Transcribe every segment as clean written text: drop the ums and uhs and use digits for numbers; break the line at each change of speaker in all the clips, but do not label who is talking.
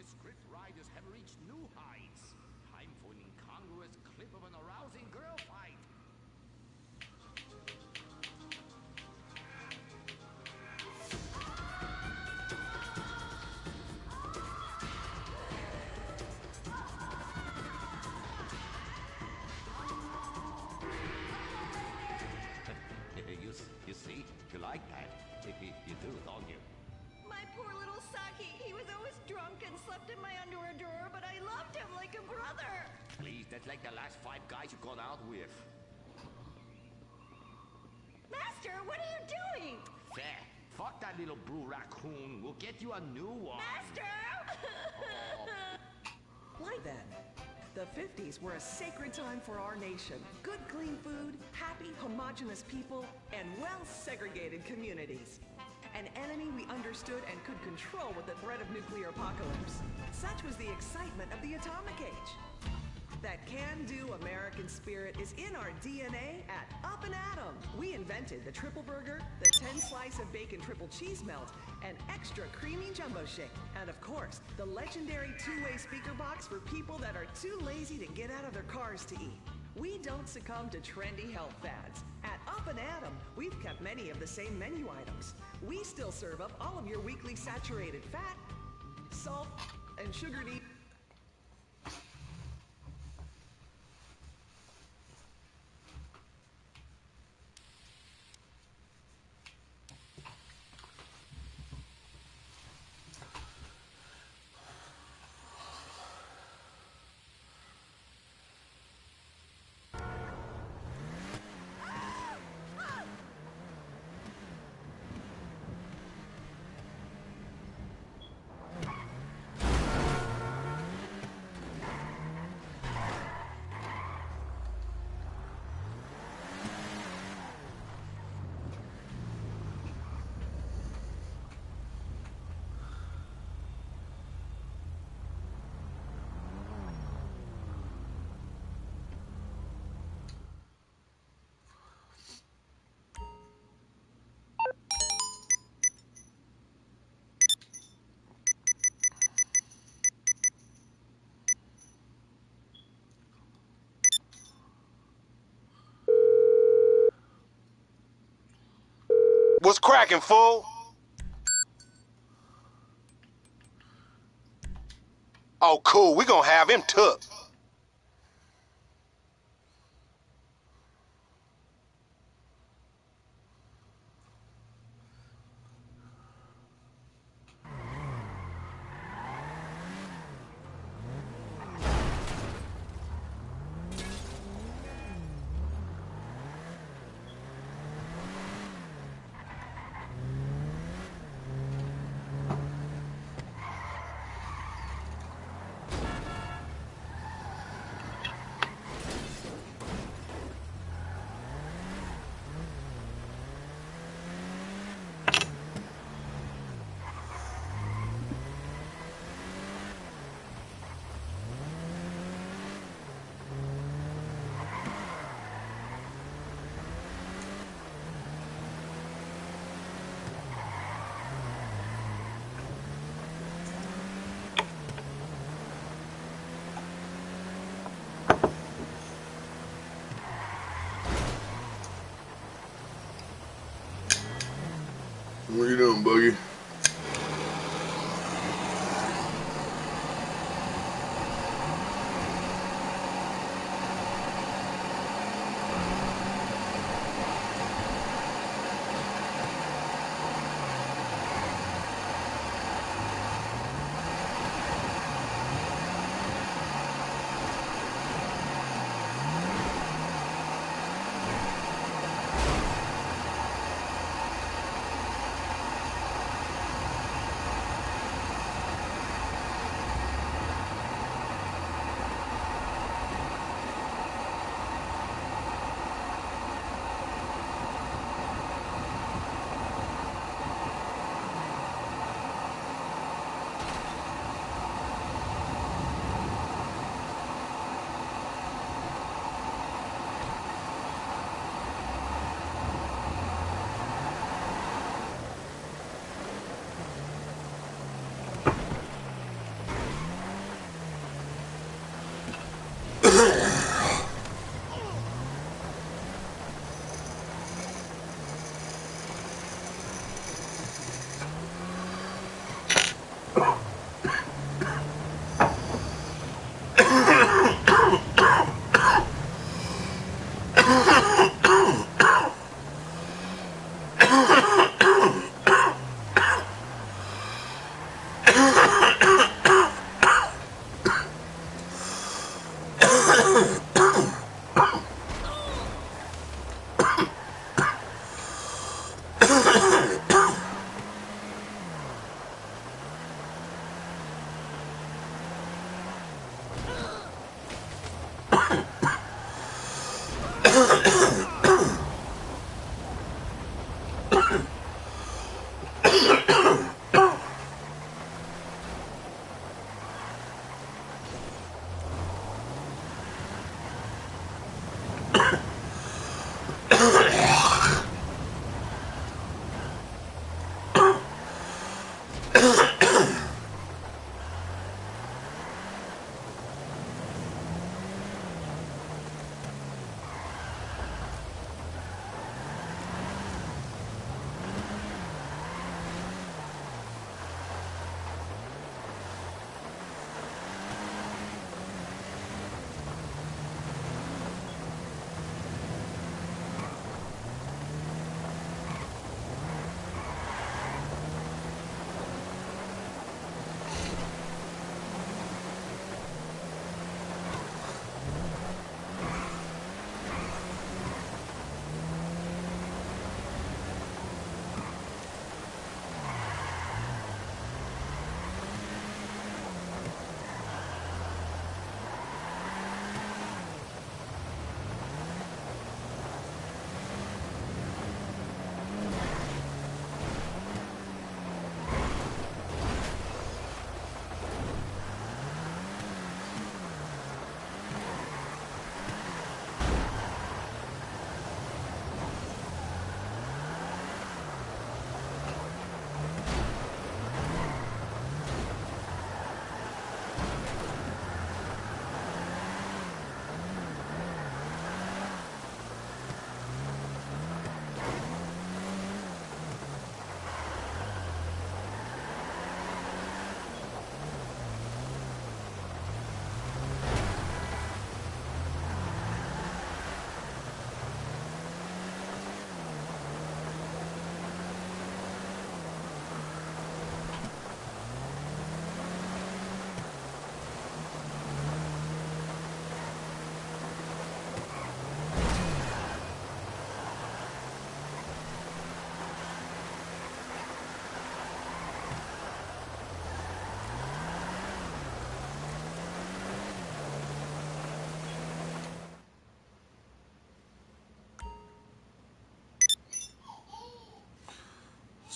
script writers have reached new heights. Time for an incongruous clip of an arousing girl fight. You see? You like that? You do, don't you?
My poor little Saki. He was always drunk and slept in my underwear drawer, but I loved him like a brother.
Please, that's like the last 5 guys you've gone out with.
Master, what are you doing?
Fair. Fuck that little blue raccoon. We'll get you a new one.
Master!
Why then? The 50s were a sacred time for our nation. Good, clean food, happy, homogenous people, and well-segregated communities. An enemy we understood and could control with the threat of nuclear apocalypse. Such was the excitement of the atomic age. That can-do American spirit is in our DNA at Up and Atom. We invented the triple burger, the 10-slice of bacon triple cheese melt, and extra creamy jumbo shake. And of course, the legendary 2-way speaker box for people that are too lazy to get out of their cars to eat. We don't succumb to trendy health fads. At Up and Atom, we've kept many of the same menu items. We still serve up all of your weekly saturated fat, salt, and sugar-y.
What's cracking, fool? Oh, cool. We gonna have him took.
What you doing, Buggy?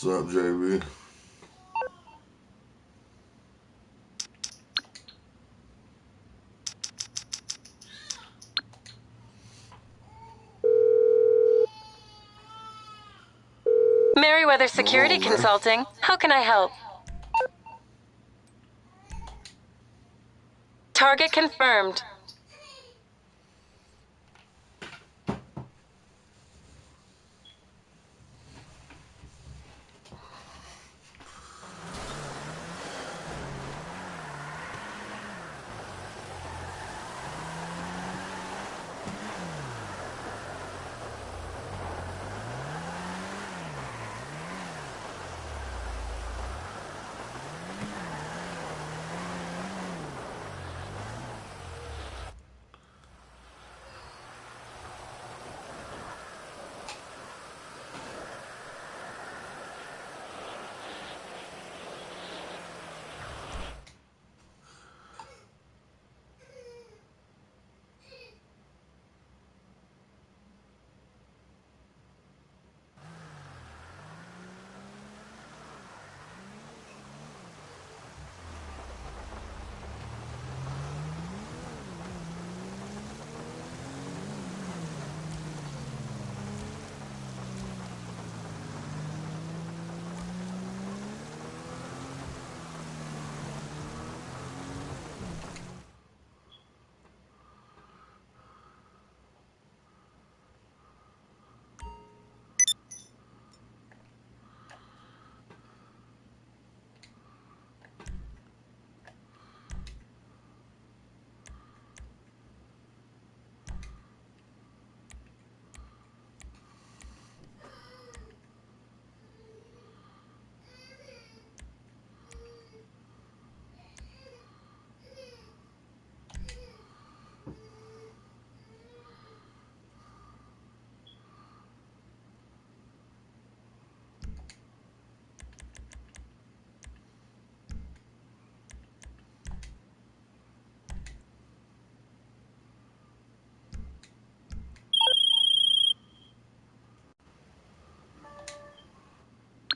What's up, JB?
Merriweather Security
Come on, man.
Consulting. How can I help? Target confirmed.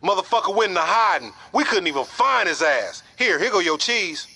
Motherfucker went into hiding. We couldn't even find his ass. Here go your cheese.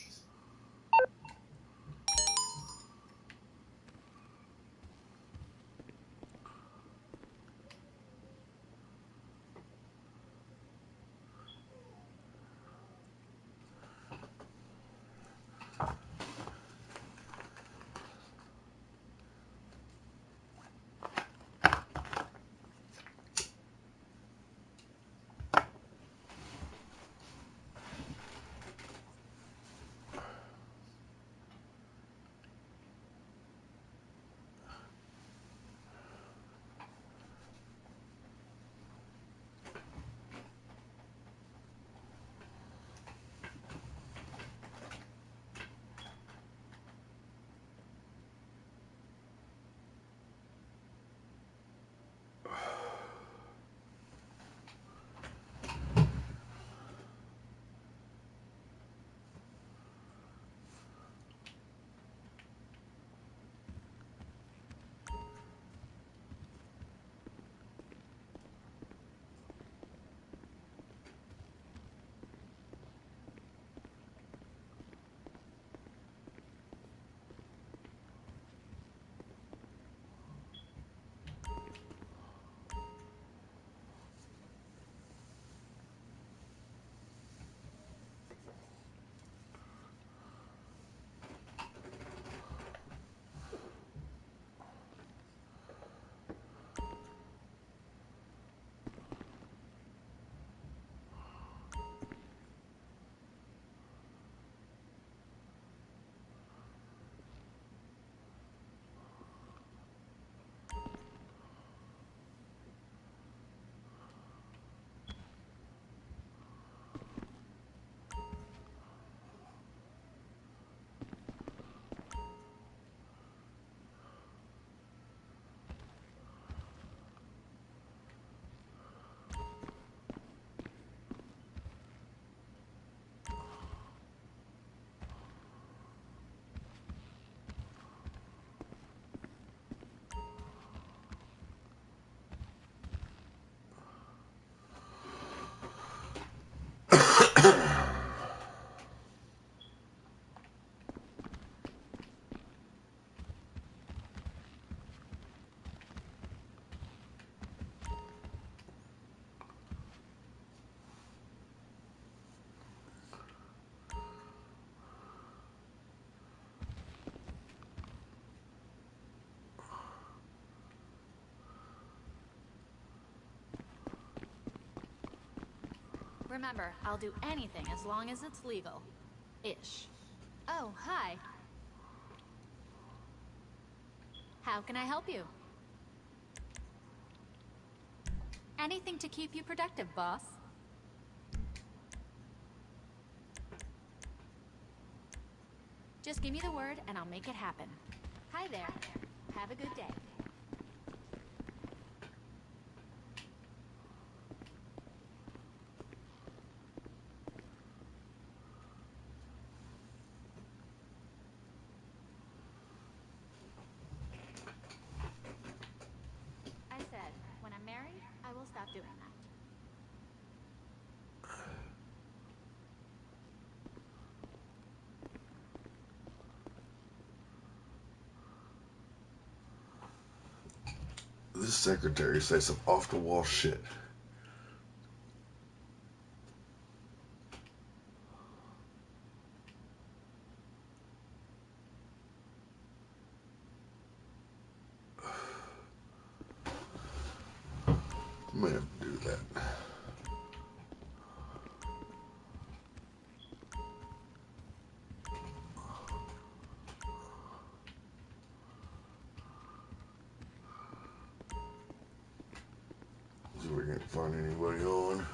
Remember, I'll do anything as long as it's legal. Ish. Oh, hi. How can I help you? Anything to keep you productive, boss. Just give me the word and I'll make it happen. Hi there. Have a good day. I said, when I'm married, I will stop doing that.
This secretary says some off-the-wall shit. I'm gonna have to do that. See if we can't find anybody on.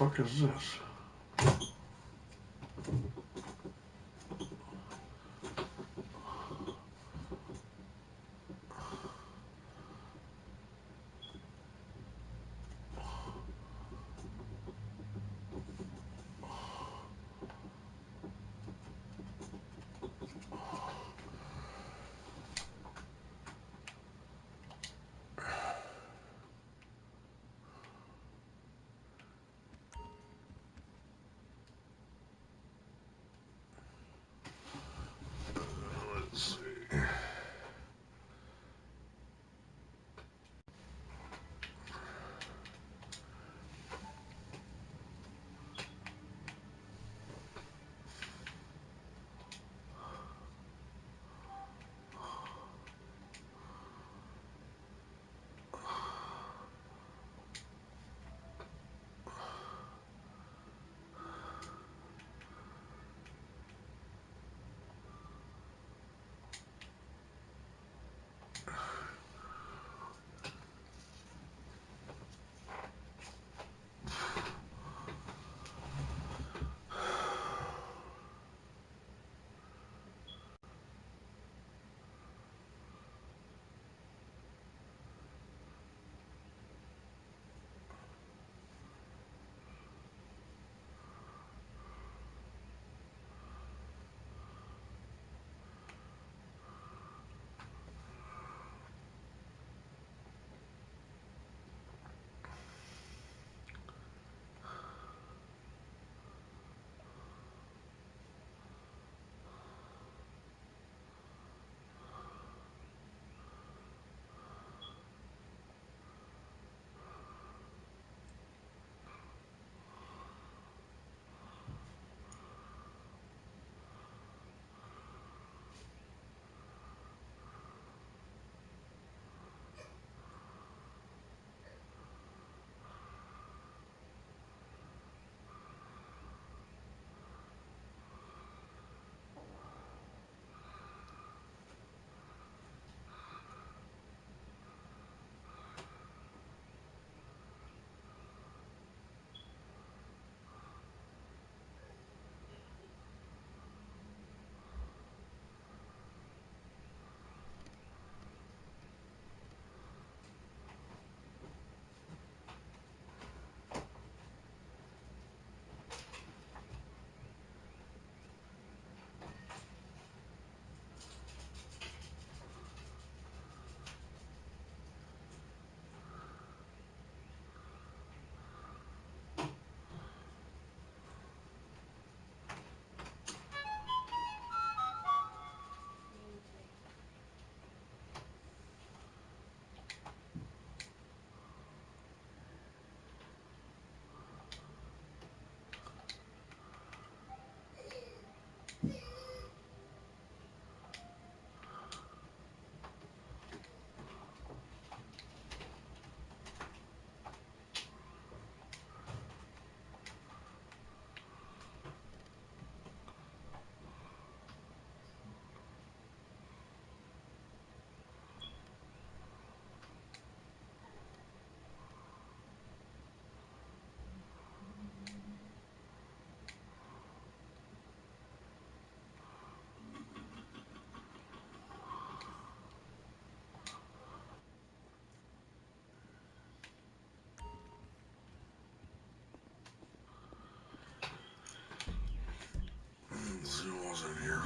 What the fuck is this? hell's in here?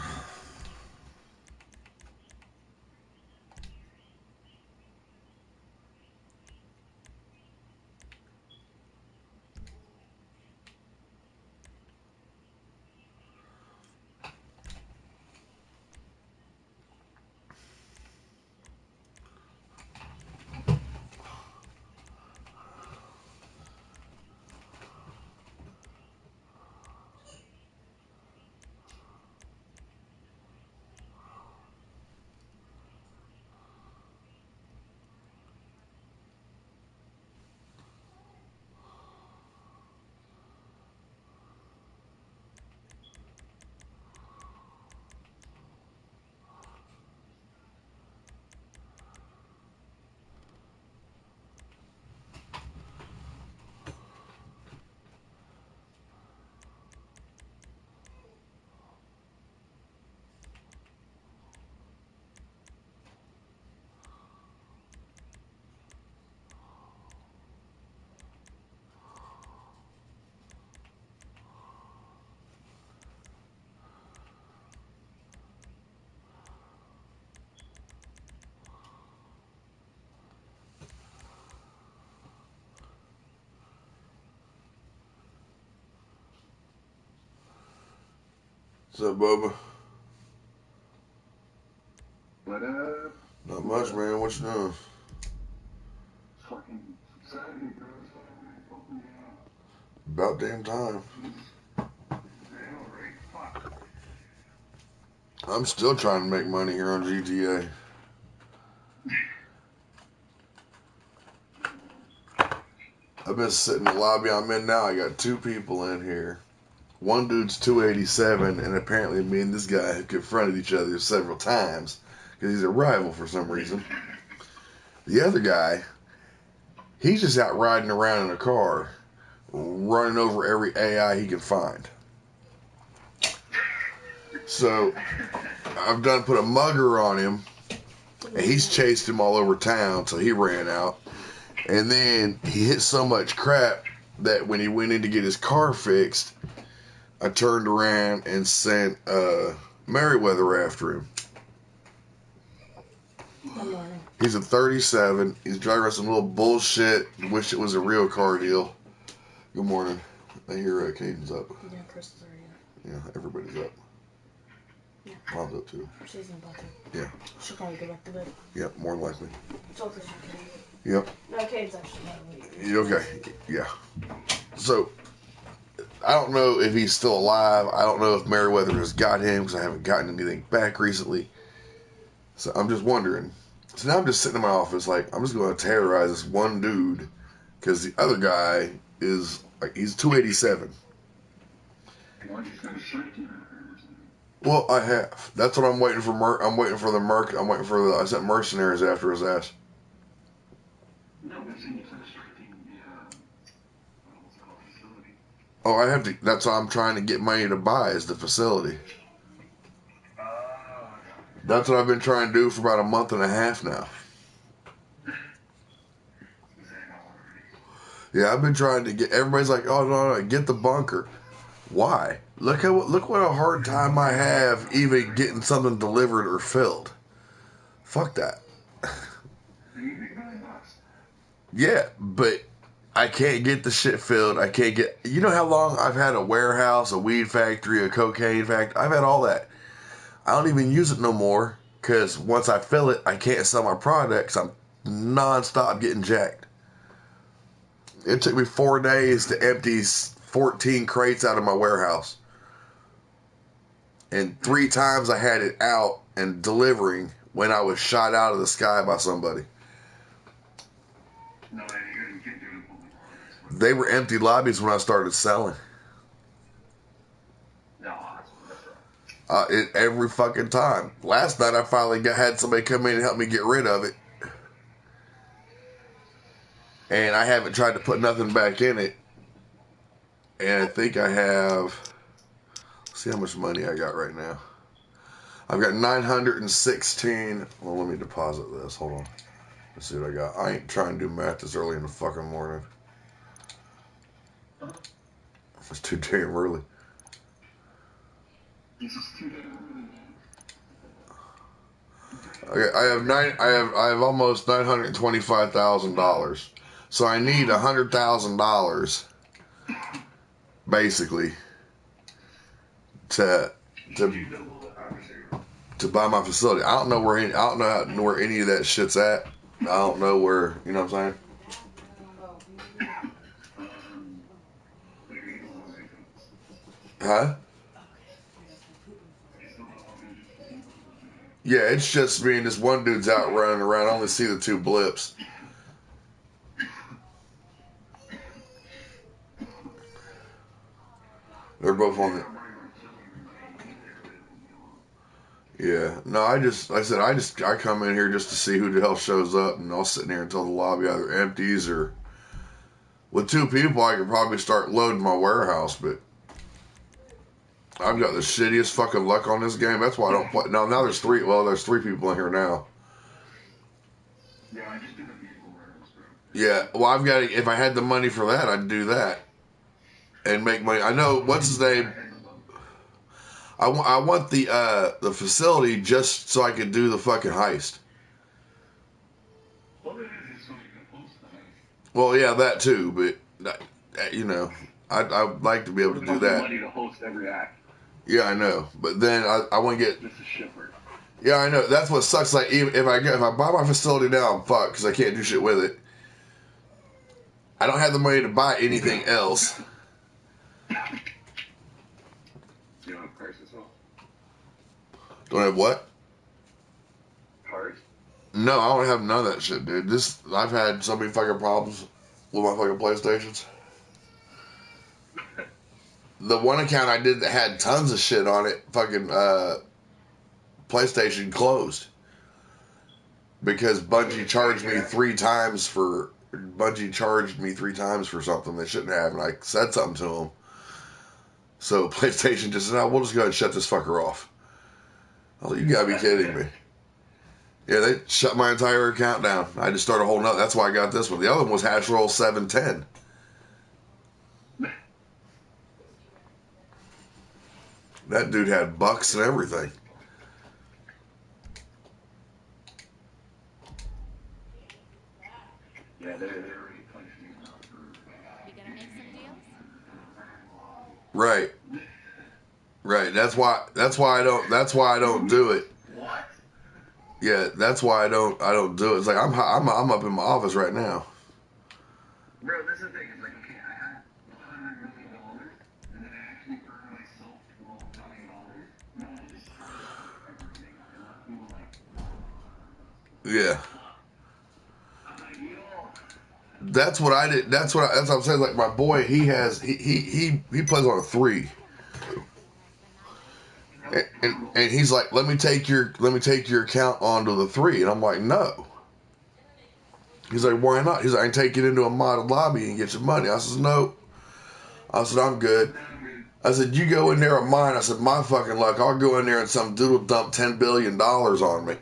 What's up, Bubba?
What up?
Not much, man. What you doing?
Fucking Saturday, bro.
About damn time. I'm still trying to make money here on GTA. I've been sitting in the lobby I'm in now. I got 2 people in here. One dude's 287, and apparently me and this guy have confronted each other several times because he's a rival for some reason. The other guy, he's just out riding around in a car, running over every AI he can find. So I've done put a mugger on him, and he's chased him all over town, so he ran out. And then he hit so much crap that when he went in to get his car fixed, I turned around and sent Merriweather after him.
Good morning.
He's a 37. He's driving around some little bullshit. Wish it was a real car deal. Good morning. I hear Caden's up.
Yeah, Chris is already up.
Yeah, everybody's up.
Yeah.
Mom's up too.
She's in bed.
Yeah.
She'll probably go back to bed.
Yep, more than likely.
So because she can.
Yep.
No, Caden's actually not really.
You okay? Yeah. So, I don't know if he's still alive. I don't know if Merriweather has got him because I haven't gotten anything back recently. So I'm just wondering. So now I'm just sitting in my office like, I'm just going to terrorize this one dude because the other guy is, like, he's 287. Well, I have. That's what I'm waiting for. I'm waiting for the merc. I'm waiting for the. I sent mercenaries after his ass.
No, but see, it's restricting what's it called, facility.
Oh, I have to. That's what I'm trying to get money to buy is the facility. That's what I've been trying to do for about a month and a half now. Yeah, I've been trying to get. Everybody's like, "Oh no, get the bunker." Why? Look what a hard time I have even getting something delivered or filled. Fuck that. Yeah, but I can't get the shit filled. I can't get. You know how long I've had a warehouse, a weed factory, a cocaine factory. I've had all that. I don't even use it no more because once I fill it, I can't sell my products. I'm nonstop getting jacked. It took me 4 days to empty 14 crates out of my warehouse. And 3 times I had it out and delivering when I was shot out of the sky by somebody. They were empty lobbies when I started selling. Every fucking time. Last night I finally had somebody come in and help me get rid of it. And I haven't tried to put nothing back in it. And I think I have... Let's see how much money I got right now. I've got 916. Well, let me deposit this. Hold on. Let's see what I got. I ain't trying to do math this early in the fucking morning. It's too damn early.
This is too damn
Okay, I have almost $925,000. So I need $100,000 basically to buy my facility. I don't know where any of that shit's at. I don't know where, you know what I'm saying? Huh? Yeah, it's just me and this one dude's out running around. I only see the two blips. They're both on the... Yeah. No, I come in here just to see who the hell shows up, and I'll sit in here until the lobby either empties or... With two people, I could probably start loading my warehouse, but... I've got the shittiest fucking luck on this game. That's why I don't play. Now there's three. Well, there's three people in here now.
Yeah, I just did a vehicle rentals, bro.
Yeah. Well, I've got. If I had the money for that, I'd do that and make money. I know what's his name. I want the facility just so I could do the fucking heist.
Well, it is so you can post the heist.
Well, yeah, that too. But you know, I'd like to be able to do that.
Money to host every act.
Yeah, I know. But then I want to get.
Just a shipper.
Yeah, I know. That's what sucks. Like, even if I buy my facility now, I'm fucked because I can't do shit with it. I don't have the money to buy anything else.
You don't have cars as well?
Don't have what?
Cars?
No, I don't have none of that shit, dude. I've had so many fucking problems with my fucking PlayStations. The one account I did that had tons of shit on it, fucking PlayStation closed because Bungie charged me 3 times for something they shouldn't have, and I said something to them. So PlayStation just said, "Oh, we'll just go ahead and shut this fucker off." I was like, "You gotta be kidding me!" Yeah, they shut my entire account down. I just started holding up. That's why I got this one. The other one was Hash Roll 710. That dude had bucks and everything.
Yeah, they're already punched me now.
You gonna make some deals?
Right. That's why I don't do it.
What?
Yeah, that's why I don't do it. It's like I'm up in my office right now.
Bro, this is the thing. It's like, okay, I had $100 million, and then I actually earned myself $12 million. And I just everything. And people like,
Yeah.
I'm like, yo.
That's what I did. That's what I'm saying. Like my boy, he plays on a 3. And he's like, let me take your account onto the 3, and I'm like, no. He's like, why not? He's like, I can take it into a modded lobby and get your money. I said, no. I said, I'm good. I said, you go in there on mine. I said, my fucking luck, I'll go in there and some dude will dump $10 billion on me.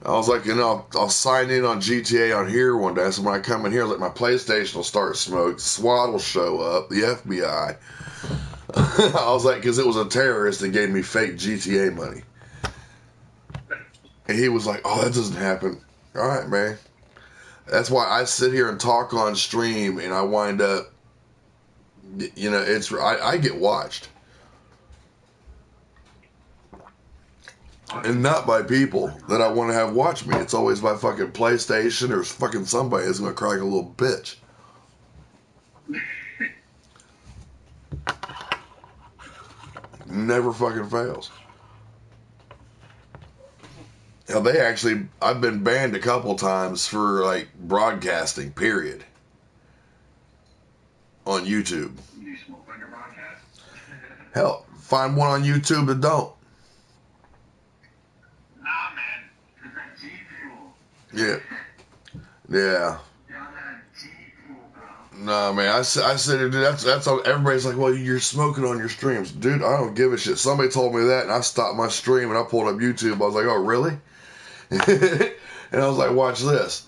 I was like, I'll sign in on GTA on here one day. So when I come in here, like my PlayStation will start smoke, SWAT will show up, the FBI. I was like, because it was a terrorist that gave me fake GTA money. And he was like, oh, that doesn't happen. All right, man. That's why I sit here and talk on stream, and I wind up, I get watched. And not by people that I want to have watch me. It's always by fucking PlayStation or fucking somebody that's going to cry like a little bitch. Never fucking fails. Now I've been banned a couple times for like broadcasting, period. On YouTube.
You smoke on your broadcast?
Hell, find one on YouTube that don't.
Nah, man. G fuel.
Yeah. Yeah. No, man, I said, dude, that's all, everybody's like, well, you're smoking on your streams. Dude, I don't give a shit. Somebody told me that, and I stopped my stream, and I pulled up YouTube. I was like, oh, really? And I was like, watch this.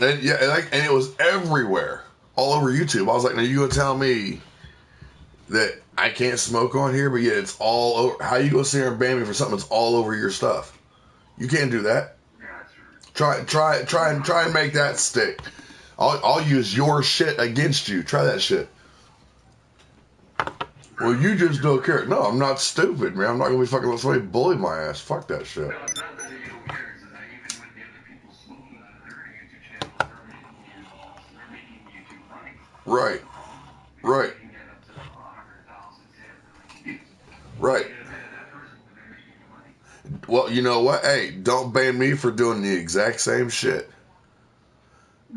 And yeah, and it was everywhere, all over YouTube. I was like, now you gonna tell me that I can't smoke on here, but yet it's all over. How you gonna sit here and ban me for something that's all over your stuff? You can't do that. Try and make that stick. I'll use your shit against you. Try that shit. Well, you just don't care. No, I'm not stupid, man. I'm not gonna be fucking let somebody bully my ass. Fuck that shit.
No, it's not that you don't care. It's that even with the other people smoking on their YouTube channels, they're making YouTube money.
Right. Right.
They can get up to 100,000 views.
Right.
That person will be making you money.
Well, you know what? Hey, don't ban me for doing the exact same shit.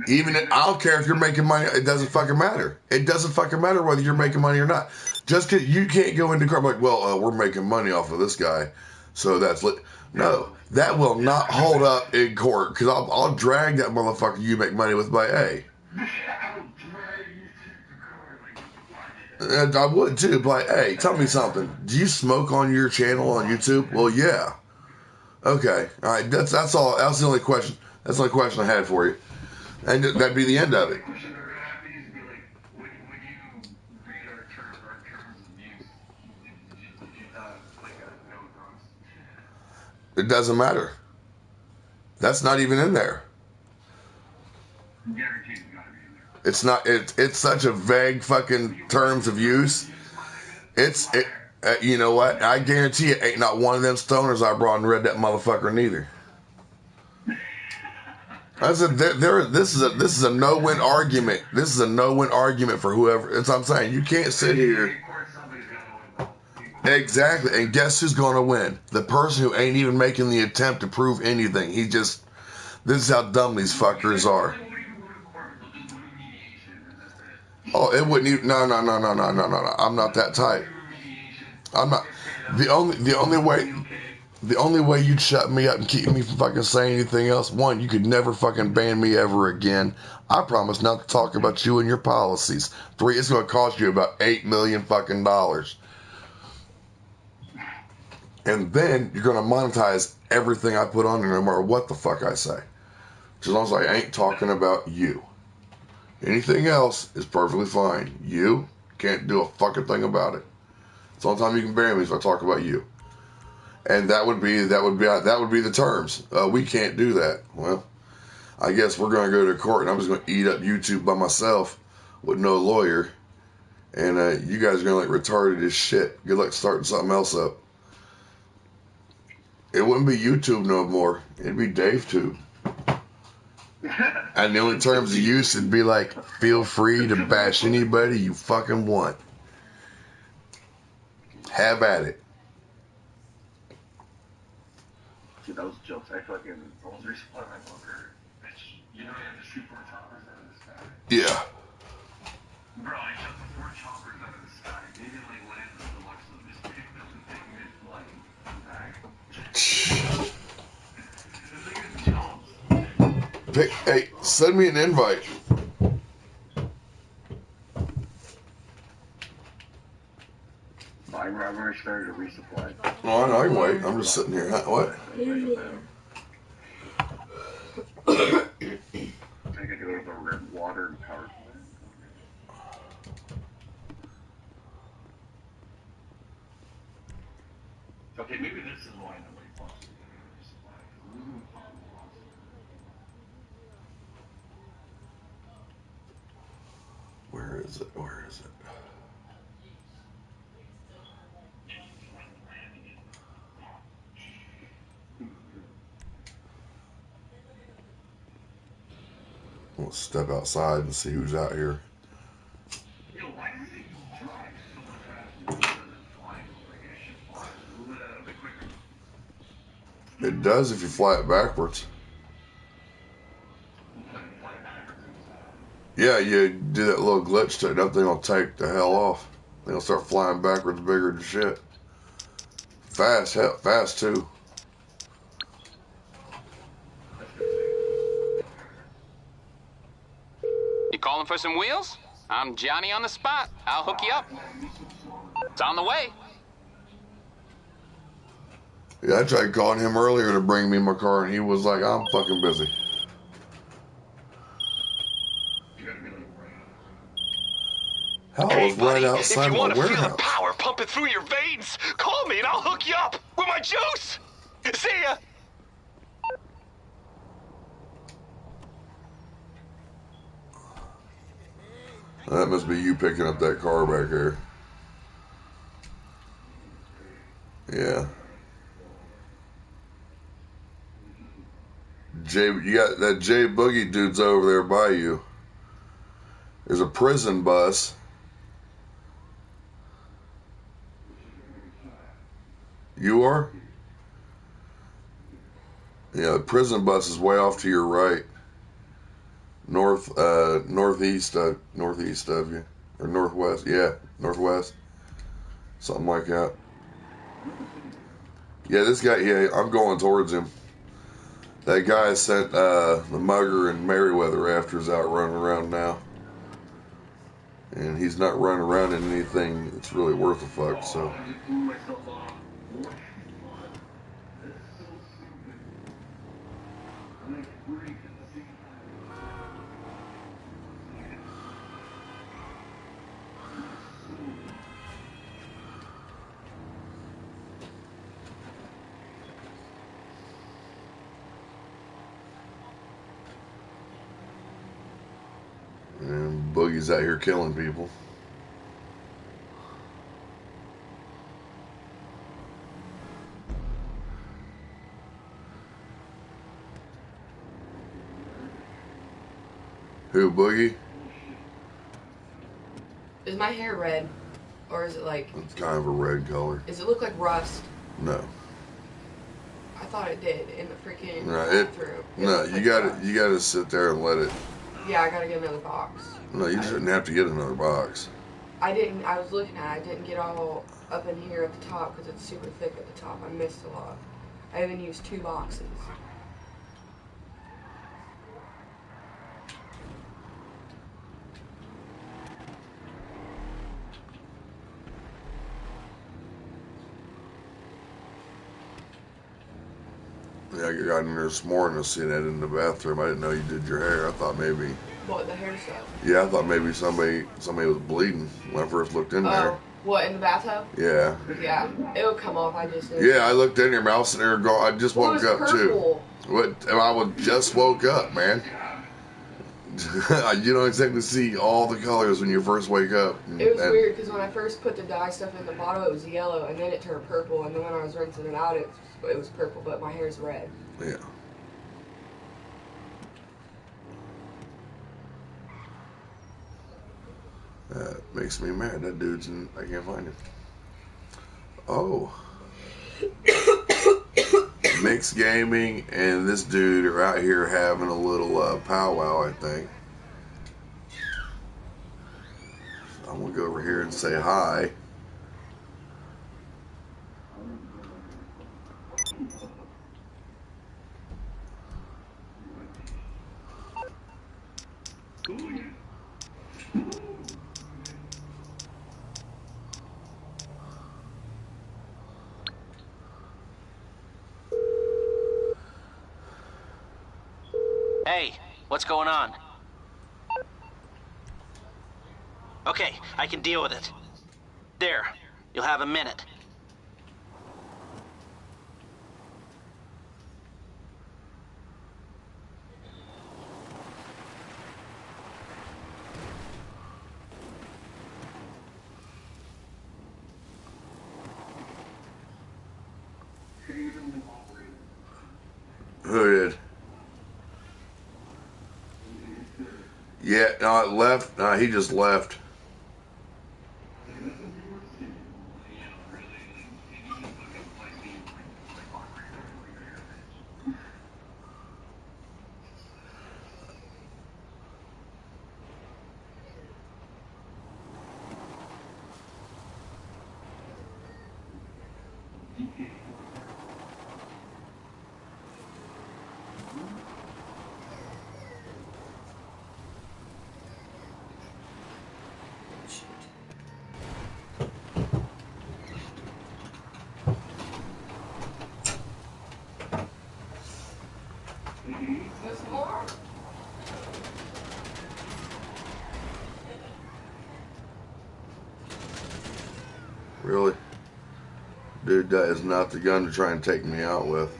Even if, I don't care if you're making money. It doesn't fucking matter. It doesn't fucking matter whether you're making money or not. Just because you can't go into court like, well, we're making money off of this guy, so that's lit. No, that will not hold up in court because I'll drag that motherfucker you make money with by A. And I would too, but hey, tell me something. Do you smoke on your channel on YouTube? Well, yeah. Okay, all right. That's all. That's the only question. That's the only question I had for you, and that'd be the end of it. It doesn't matter. That's not even in there. It's not. It's such a vague fucking terms of use. You know what? I guarantee it ain't not one of them stoners I brought and read that motherfucker neither. I said this is a no-win argument. This is a no-win argument for whoever. That's what I'm saying. You can't sit here. Exactly. And guess who's going to win? The person who ain't even making the attempt to prove anything. This is how dumb these fuckers are. Oh, it wouldn't even, no. I'm not that type. I'm not. The only way you'd shut me up and keep me from fucking saying anything else, one, you could never fucking ban me ever again. I promise not to talk about you and your policies. 3, it's going to cost you about $8 million fucking dollars. And then you're going to monetize everything I put on there no matter what the fuck I say. As long as I ain't talking about you. Anything else is perfectly fine. You can't do a fucking thing about it. The only time you can ban me is if I talk about you. And that would be the terms. We can't do that. Well, I guess we're going to go to court and I'm just going to eat up YouTube by myself with no lawyer. And you guys are going to look retarded as shit. Good luck starting something else up. It wouldn't be YouTube no more. It'd be DaveTube. And the only terms of use would be like, feel free to bash anybody you fucking want. Have at it.
Dude, those jokes, I was resupplying my bunker. You know, I had to shoot 4 choppers out of the sky.
Yeah.
Bro, I shot the 4 choppers out of the sky. They didn't like land in the deluxe of this picked up the thing mid-flight.
Hey, send me an invite.
I've already started to resupply.
Oh, I know, I can wait. I'm just sitting here. What?
I gotta go to the red water and power plant. Okay, maybe this is why nobody wants to get a resupply.
Where is it? Where is it? We'll step outside and see who's out here. It does if you fly it backwards. Yeah, you do that little glitch to it, that thing will take the hell off. They'll start flying backwards bigger than shit. Fast too.
You calling for some wheels? I'm Johnny on the spot. I'll hook you up. It's on the way.
Yeah, I tried calling him earlier to bring me my car, and he was like, I'm fucking busy. Hell, I
Hey,
was right
buddy,
outside
if
of
you
my
want to feel the
warehouse.
power pumping through your veins, call me and I'll hook you up with my juice. See ya.
That must be you picking up that car back there. Yeah. Jay, you got that Jay Boogie dude's over there by you. There's a prison bus. You are? Yeah, the prison bus is way off to your right. Northeast of you. Or northwest, yeah, northwest. Something like that. Yeah, this guy, yeah, I'm going towards him. That guy sent the mugger and Merriweather after is out running around now. And he's not running around in anything that's really worth a fuck, so.
I just blew myself off. What? This is so stupid. I'm like freak at the same time.
And Boogie's out here killing people. Who, Boogie?
Is my hair red? Or is it like...
It's kind of a red color.
Does it look like rust?
No.
I thought it did in the freaking
No,
bathroom.
no, you gotta sit there and let it.
Yeah, I gotta get another box.
No, you shouldn't have to get another box.
I was looking at it. I didn't get all up in here at the top because it's super thick at the top. I missed a lot. I even used 2 boxes.
Yeah, I got in there this morning and seen that in the bathroom. I didn't know you did your hair. I thought maybe.
What, the hair stuff?
Yeah, I thought maybe somebody was bleeding when I first looked in there.
Oh, what, in the bathtub?
Yeah.
Yeah, it'll come off. I just...
Yeah, I looked in there, my house in there, I just woke up
purple.
too. What? I just woke up, man. You don't exactly see all the colors when you first wake up.
It was weird because when I first put the dye stuff in the bottle, it was yellow, and then it turned purple, and then when I was rinsing it out, it was purple, but my hair's red.
Yeah. That makes me mad. That dude's I can't find him. Oh. Mixed Gaming and this dude are out here having a little powwow, I think. So I'm going to go over here and say hi.
Hey, what's going on? Okay, I can deal with it. There, you'll have a minute.
Who did? Yeah, no, it left. No, he just left. Really? Dude, that is not the gun to try and take me out with.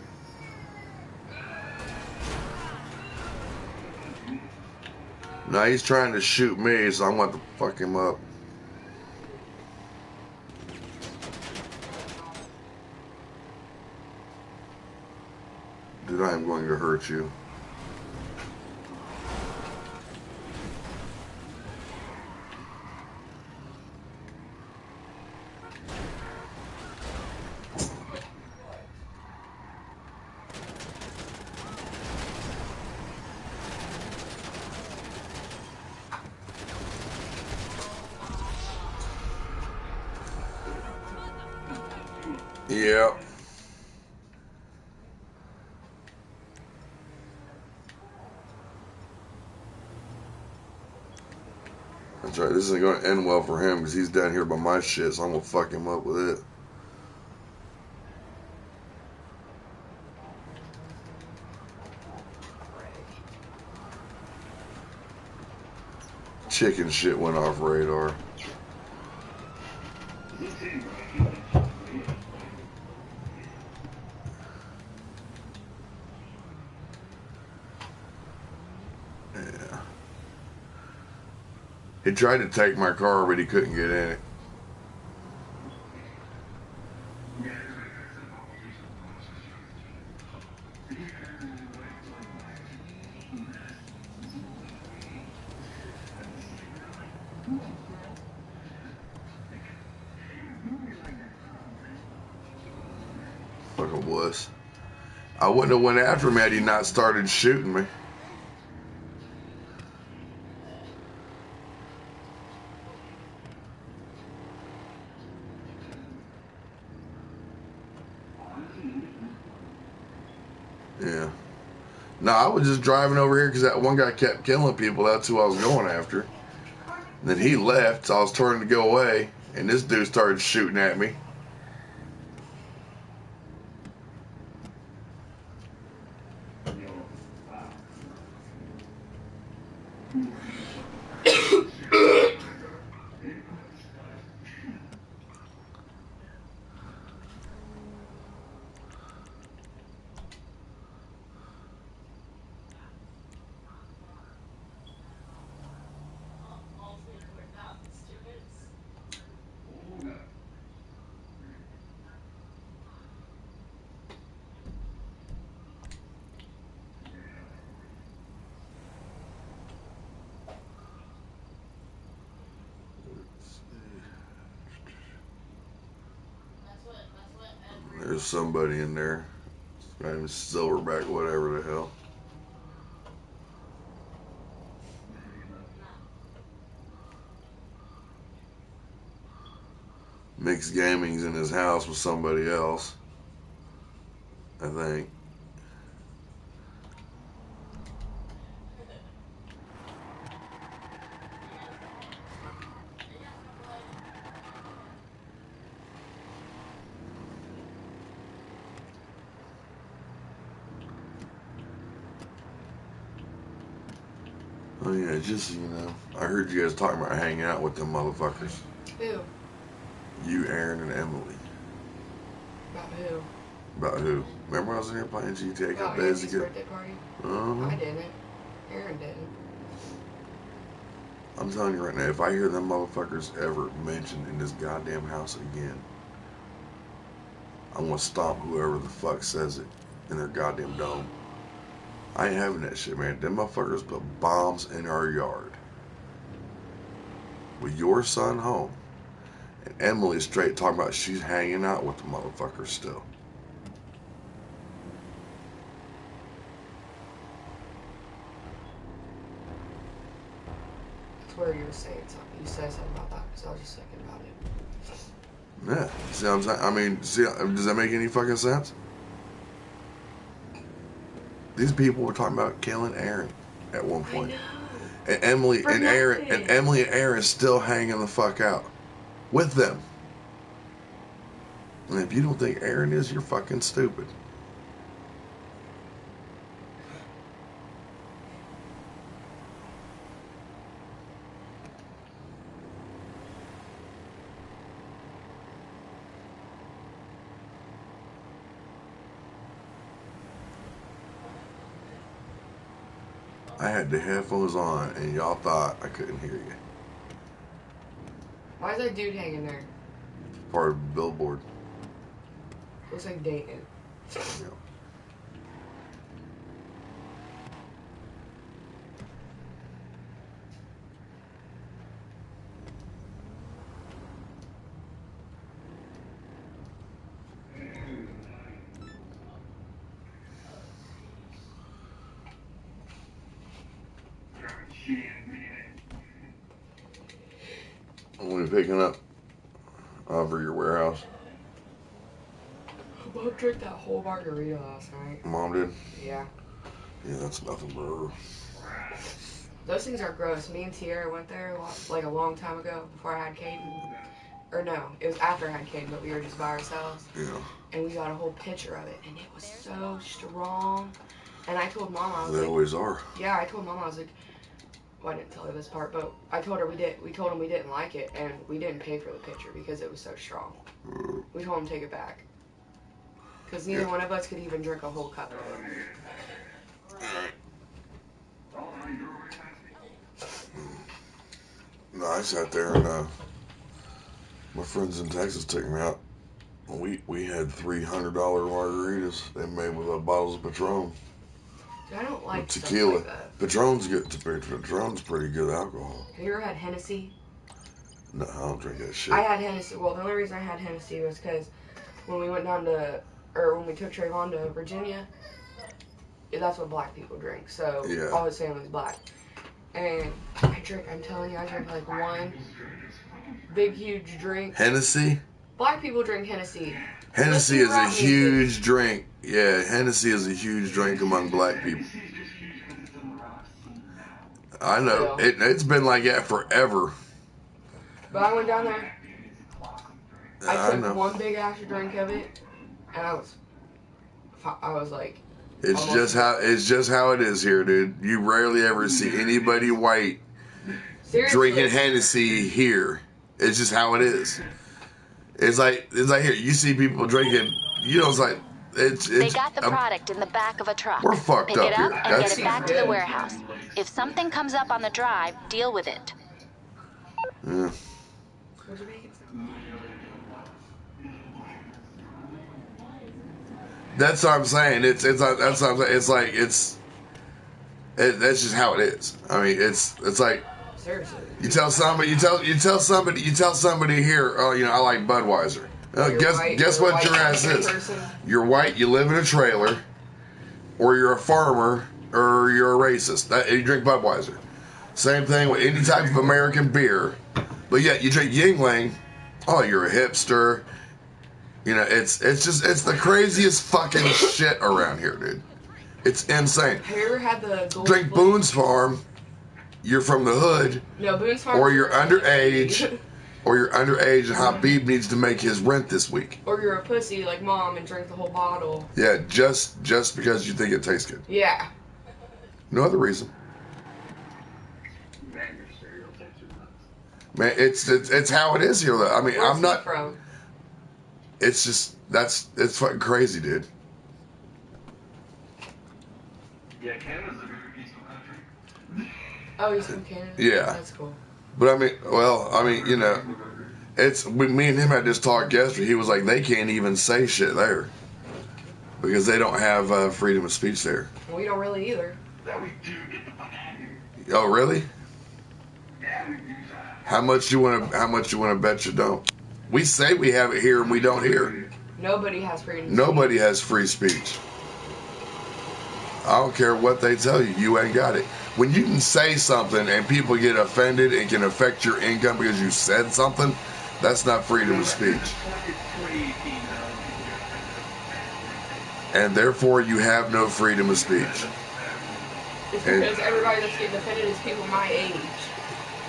Now he's trying to shoot me, so I'm going to fuck him up. Dude, I am going to hurt you. Yep. That's right. This isn't going to end well for him because he's down here by my shit, so I'm going to fuck him up with it. Chicken shit went off radar. Yeah. He tried to take my car, but he couldn't get in it. Fucking wuss. I wouldn't have went after him had he not started shooting me. Yeah. No, I was just driving over here because that one guy kept killing people. That's who I was going after. And then he left, so I was turning to go away, and this dude started shooting at me. There's somebody in there. I'm Silverback, whatever the hell. Mixed Gaming's in his house with somebody else, I think. Oh yeah, just so you know, I heard you guys talking about hanging out with them motherfuckers.
Who?
You, Aaron, and Emily.
About who?
About who? Remember when I was in here playing GTA a couple days ago?
Birthday party? I didn't. Aaron didn't.
I'm telling you right now, if I hear them motherfuckers ever mentioned in this goddamn house again, I'm gonna stomp whoever the fuck says it in their goddamn dome. I ain't having that shit, man. Them motherfuckers put bombs in our yard. With your son home. And Emily straight talking about she's hanging out with the motherfuckers still.
That's where you were saying something. You said something about that because I was just thinking about it.
Yeah. See what I'm saying? I mean, see, does that make any fucking sense? These people were talking about killing Aaron at one point. And Emily and Aaron still hanging the fuck out with them. And if you don't think Aaron is, you're fucking stupid. I had the headphones on, and y'all thought I couldn't hear you.
Why is that dude hanging there?
Part of the billboard.
Looks like Dayton.
Yeah. I'm gonna be picking up over your warehouse.
Mom drank that whole margarita last night.
Mom did?
Yeah.
Yeah, that's nothing, bro.
Those things are gross. Me and Tierra went there like a long time ago before I had Caden. Or no, it was after I had Caden, but we were just by ourselves.
Yeah.
And we got a whole pitcher of it, and it was so strong. And I told Mama, I was
They
like,
always are.
Yeah, I told Mama, I was like, well, I didn't tell her this part, but I told her we told him we didn't like it, and we didn't pay for the pitcher because it was so strong. We told him to take it back. Because neither one of us could even drink a whole cup of it.
No, I sat there and my friends in Texas took me out. We had $300 margaritas they made with bottles of Patron.
Dude, I don't like
tequila.
Stuff like that.
Patron's pretty good alcohol.
Have you ever had Hennessy?
No, I don't drink that shit.
I had Hennessy. Well, the only reason I had Hennessy was because when we went down to, or when we took Trayvon to Virginia, that's what black people drink. So
yeah.
All his family's black. And I'm telling you, I drank like one big, huge drink.
Hennessy?
Black people drink Hennessy.
Hennessy is a huge drink. Yeah, Hennessy is a huge drink among black people. I know. It's been like that forever.
But I went down there. I took one big ass drink of it, and I was like,
it's just how it is here, dude. You rarely ever see anybody white drinking Hennessy here. It's just how it is. It's like here. You see people drinking. You know, it's like it's.
They got the product in the back of a truck.
We're fucked
Pick
up
it up
here.
and get it back to the warehouse. If something comes up on the drive, deal with it.
Yeah. That's what I'm saying. That's what I'm saying. It's like that's just how it is. I mean, it's like
seriously.
You tell somebody here. Oh, I like Budweiser. Guess what your ass is? You're white. You live in a trailer, or you're a farmer, or you're a racist. You drink Budweiser. Same thing with any type of American beer, but yet you drink Yingling. Oh, you're a hipster. It's the craziest fucking shit around here, dude. It's insane.
Have you ever had the Gold
Drink Boone's Farm, you're from the hood.
No, Boone's Farm.
Or you're underage. And Habib needs to make his rent this week.
Or you're a pussy like Mom and drink the whole bottle.
Yeah, just because you think it tastes good.
Yeah.
No other reason. Man, it's how it is here, though. I mean,
Where's
I'm not.
He from?
It's just it's fucking crazy, dude.
Yeah, Canada's a very peaceful country.
Oh, he's from Canada?
Yeah.
That's cool.
But me and him had this talk yesterday. He was like, they can't even say shit there because they don't have freedom of speech there.
We don't really either.
Oh, really? How much you want to bet you don't? We say we have it here and we don't here.
Nobody has freedom.
Nobody has free speech. I don't care what they tell you. You ain't got it. When you can say something and people get offended and can affect your income because you said something, that's not freedom of speech. And therefore, you have no freedom of speech.
It's because everybody that's getting offended is people my age.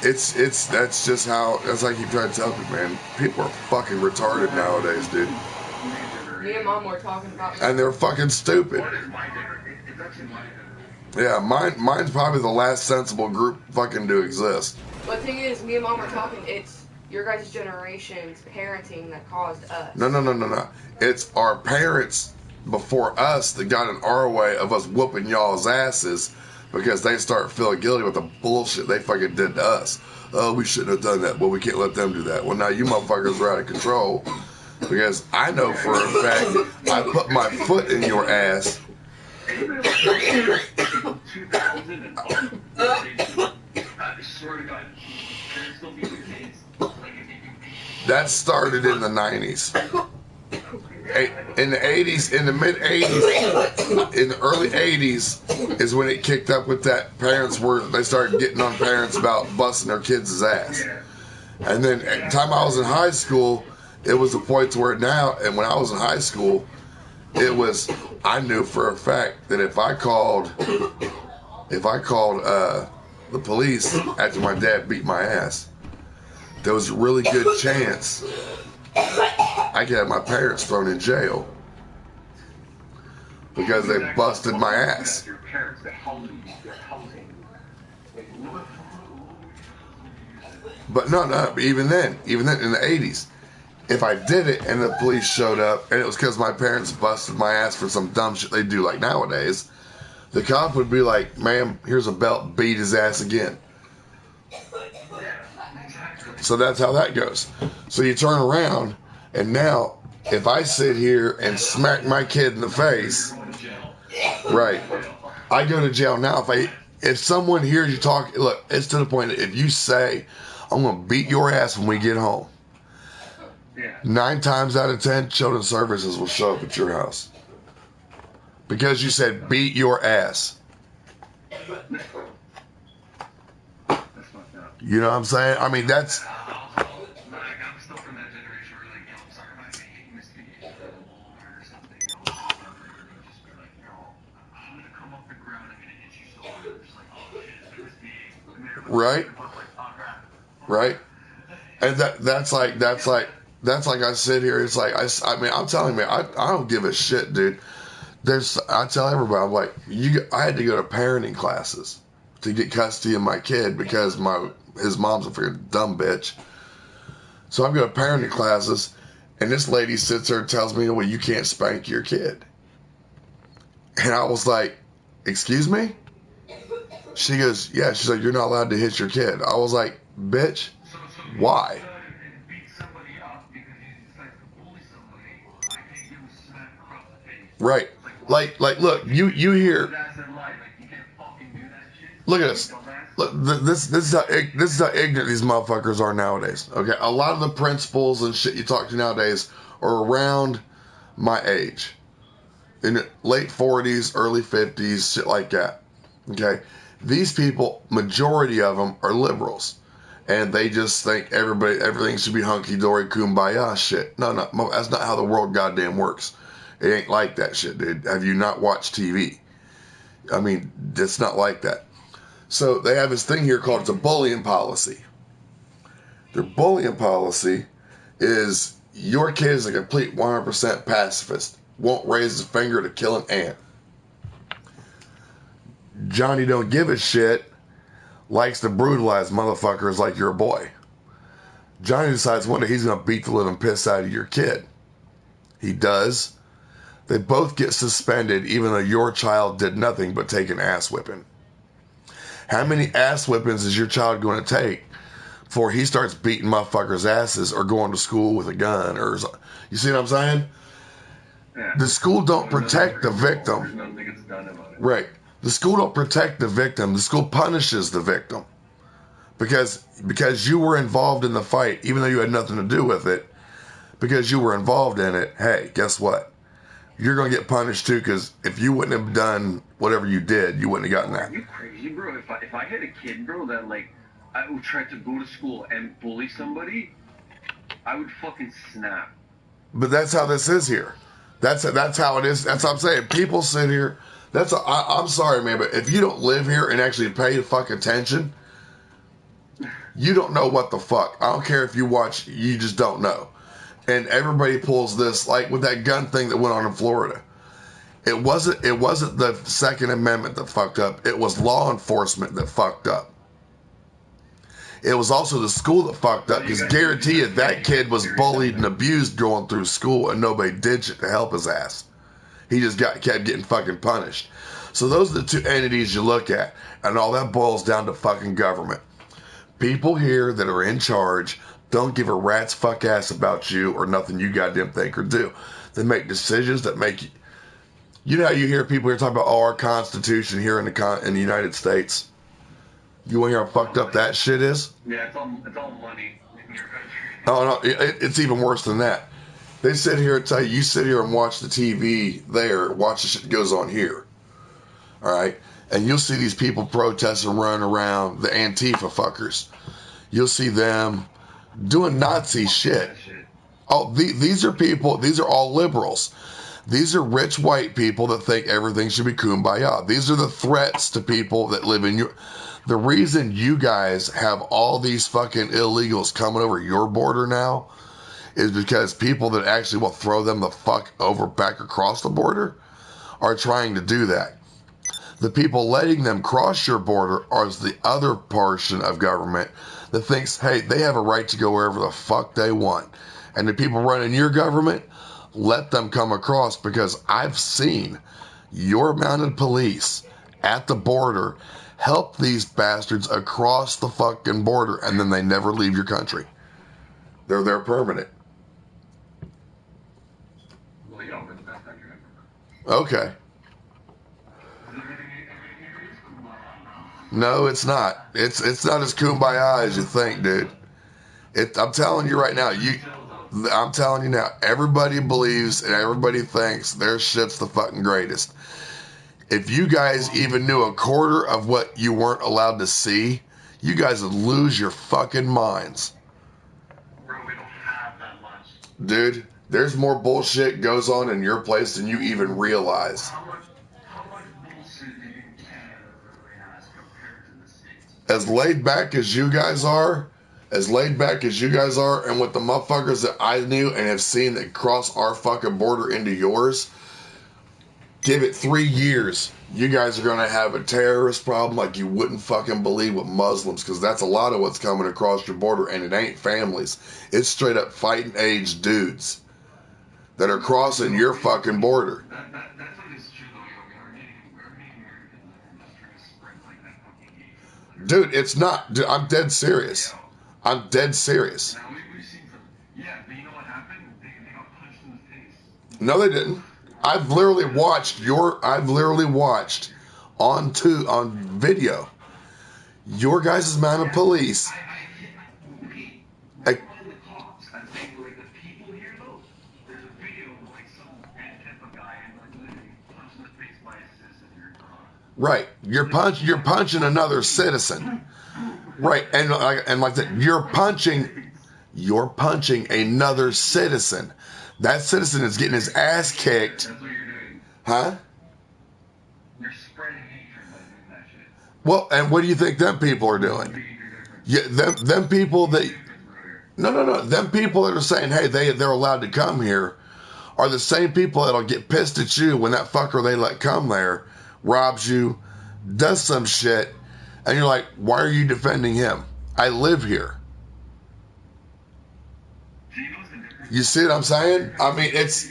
That's just how. That's like you try to tell people, man. People are fucking retarded nowadays, dude.
Me and Mom were talking about.
And they're fucking stupid. Yeah, mine's probably the last sensible group fucking to exist.
But the thing is, me and Mom were talking. It's your guys' generation's parenting that caused us.
No. It's our parents before us that got in our way of us whooping y'all's asses because they start feeling guilty with the bullshit they fucking did to us. Oh, we shouldn't have done that. Well, we can't let them do that. Well, now you motherfuckers are out of control because I know for a fact I put my foot in your ass. That started in the 90s. In the 80s, in the mid 80s, in the early 80s is when it kicked up with that. They started getting on parents about busting their kids' ass. And then at the time I was in high school, it was a point to where now, and when I was in high school, I knew for a fact that if I called the police after my dad beat my ass, there was a really good chance I could have my parents thrown in jail because they busted my ass. But no, even then, in the 80s, if I did it and the police showed up and it was because my parents busted my ass for some dumb shit they do like nowadays, the cop would be like, ma'am, here's a belt, beat his ass again. So that's how that goes. So you turn around, and now, if I sit here and smack my kid in the face, right, I go to jail now. If someone hears you talk, look, it's to the point that if you say, I'm going to beat your ass when we get home, 9 times out of 10, children's services will show up at your house. Because you said, beat your ass. You know what I'm saying? I mean, that's... Right? And that's like I sit here, it's like, I mean, I'm telling you, I don't give a shit, dude. I tell everybody, I'm like, I had to go to parenting classes to get custody of my kid because his mom's a freaking dumb bitch. So I'm going to parenting classes, and this lady sits there and tells me, well, you can't spank your kid. And I was like, excuse me? She goes, yeah. She's like, you're not allowed to hit your kid. I was like, bitch, why? Right. Like, look, you hear. Look at this. Look, this is how ignorant these motherfuckers are nowadays. Okay, a lot of the principals and shit you talk to nowadays are around my age, in the late 40s, early 50s, shit like that. Okay, these people, majority of them are liberals, and they just think everything should be hunky dory, kumbaya shit. No, that's not how the world goddamn works. It ain't like that shit, dude. Have you not watched TV? I mean, it's not like that. So they have this thing here called it's a bullying policy. Their bullying policy is your kid is a complete 100% pacifist. Won't raise his finger to kill an ant. Johnny don't give a shit. Likes to brutalize motherfuckers like your boy. Johnny decides one day he's going to beat the living piss out of your kid. He does. They both get suspended even though your child did nothing but take an ass whipping. How many ass whippings is your child going to take before he starts beating motherfuckers' asses or going to school with a gun? You see what I'm saying? Yeah. The school don't protect the victim. Right. The school don't protect the victim. The school punishes the victim. Because you were involved in the fight, even though you had nothing to do with it, because you were involved in it, hey, guess what? You're going to get punished too, because if you wouldn't have done whatever you did, you wouldn't have gotten that.
Are you crazy, bro? If I had a kid, bro, that, like, I would try to go to school and bully somebody, I would fucking snap.
But that's how this is here. That's how it is. That's what I'm saying. People sit here. I'm sorry, man, but if you don't live here and actually pay the fuck attention, you don't know what the fuck. I don't care if you watch, you just don't know. And everybody pulls this, like with that gun thing that went on in Florida. It wasn't the Second Amendment that fucked up. It was law enforcement that fucked up. It was also the school that fucked up, because guarantee you that kid was bullied and abused going through school and nobody did shit to help his ass. He just kept getting fucking punished. So those are the two entities you look at, and all that boils down to fucking government. People here that are in charge don't give a rat's fuck ass about you or nothing you goddamn think or do. They make decisions that make you. You know how you hear people here talk about our Constitution here in the United States. You want to hear how fucked up that shit is?
Yeah, it's all money in your country.
Oh no, it's even worse than that. They sit here and tell you sit here and watch the TV there, watch the shit that goes on here. All right, and you'll see these people protesting, running around, the Antifa fuckers. You'll see them doing Nazi shit. Oh, these are people. These are all liberals. These are rich white people that think everything should be kumbaya. These are the threats to people that live in your. The reason you guys have all these fucking illegals coming over your border now is because people that actually will throw them the fuck over back across the border are trying to do that. The people letting them cross your border are the other portion of government that thinks, hey, they have a right to go wherever the fuck they want. And the people running your government, let them come across, because I've seen your mounted police at the border help these bastards across the fucking border, and then they never leave your country. They're there permanent.
Well, you don't, but the best country ever.
Okay. No, it's not. It's not as kumbaya as you think, dude. I'm telling you right now, I'm telling you now, everybody believes and everybody thinks their shit's the fucking greatest. If you guys even knew a quarter of what you weren't allowed to see, you guys would lose your fucking minds.
Bro, we don't have that much.
Dude, there's more bullshit goes on in your place than you even realize.
How much bullshit do you think Canada really has compared to the States?
As laid back as you guys are, and with the motherfuckers that I knew and have seen that cross our fucking border into yours, give it 3 years, you guys are going to have a terrorist problem like you wouldn't fucking believe with Muslims, because that's a lot of what's coming across your border, and it ain't families. It's straight up fighting age dudes that are crossing your fucking border.
That is true, though. We're getting Americans that are just trying to spread like that fucking hate.
Dude, it's not. Dude, I'm dead serious. I'm dead serious.
Now, we've seen some. Yeah, but you know what happened? They got punched in the face.
No, they didn't. I've literally watched on video your guys' mounted police.
Like, I'm saying, like, the people here, though, there's a video of, like, some Antifa guy and, like, literally punched in the face by a citizen here.
Right. You're punching another citizen. Right. And like that, you're punching another citizen. That citizen is getting his ass kicked.
That's what you're doing.
Huh?
You're spreading hatred by doing that shit.
Well, and what do you think them people are doing? Yeah, them people that... No. Them people that are saying, hey, they're allowed to come here are the same people that'll get pissed at you when that fucker they let come there robs you, does some shit, and you're like, why are you defending him? I live here. You see what I'm saying? I mean, it's...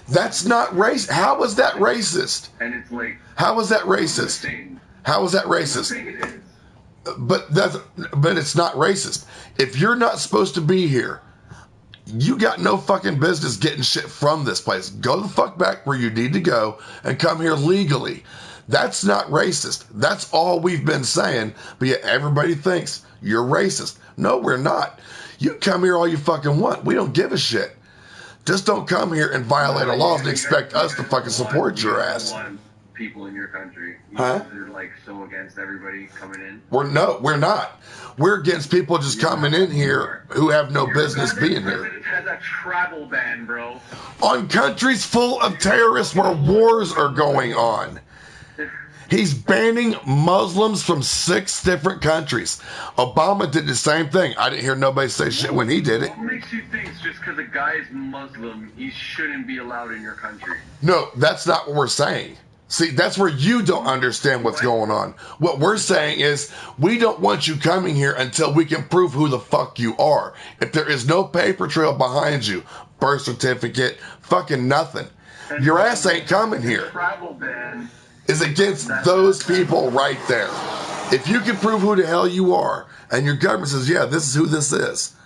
That's not racist. How is that racist?
And it's like...
How is that racist? How is that racist? But it's not racist. If you're not supposed to be here, you got no fucking business getting shit from this place. Go the fuck back where you need to go and come here legally. That's not racist. That's all we've been saying, but yet everybody thinks you're racist. No, we're not. You can come here all you fucking want. We don't give a shit. Just don't come here and violate our laws and expect us to fucking support your ass.
People in your country,
huh?
They're like so against everybody coming in.
We're not. We're against people just coming in here who have no business being here.
The president has a travel ban, bro.
On countries full of terrorists where wars are going on. He's banning Muslims from 6 different countries. Obama did the same thing. I didn't hear nobody say shit when he did it.
What makes you think just because a guy is Muslim, he shouldn't be allowed in your country?
No, that's not what we're saying. See, that's where you don't understand what's going on. What we're saying is, we don't want you coming here until we can prove who the fuck you are. If there is no paper trail behind you, birth certificate, fucking nothing, your ass ain't coming here.
Travel ban
Is against those people right there. If you can prove who the hell you are, and your government says, yeah, this is who this is,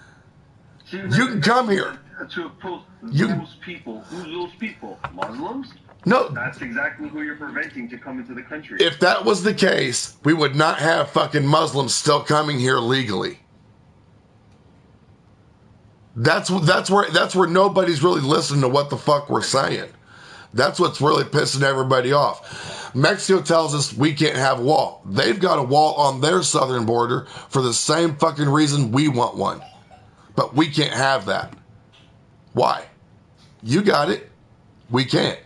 you can come here.
To oppose those people. Who's those people? Muslims?
No.
That's exactly who you're preventing to come into the country.
If that was the case, we would not have fucking Muslims still coming here legally. That's where nobody's really listening to what the fuck we're saying. That's what's really pissing everybody off. Mexico tells us we can't have a wall. They've got a wall on their southern border for the same fucking reason we want one. But we can't have that. Why? You got it. We can't.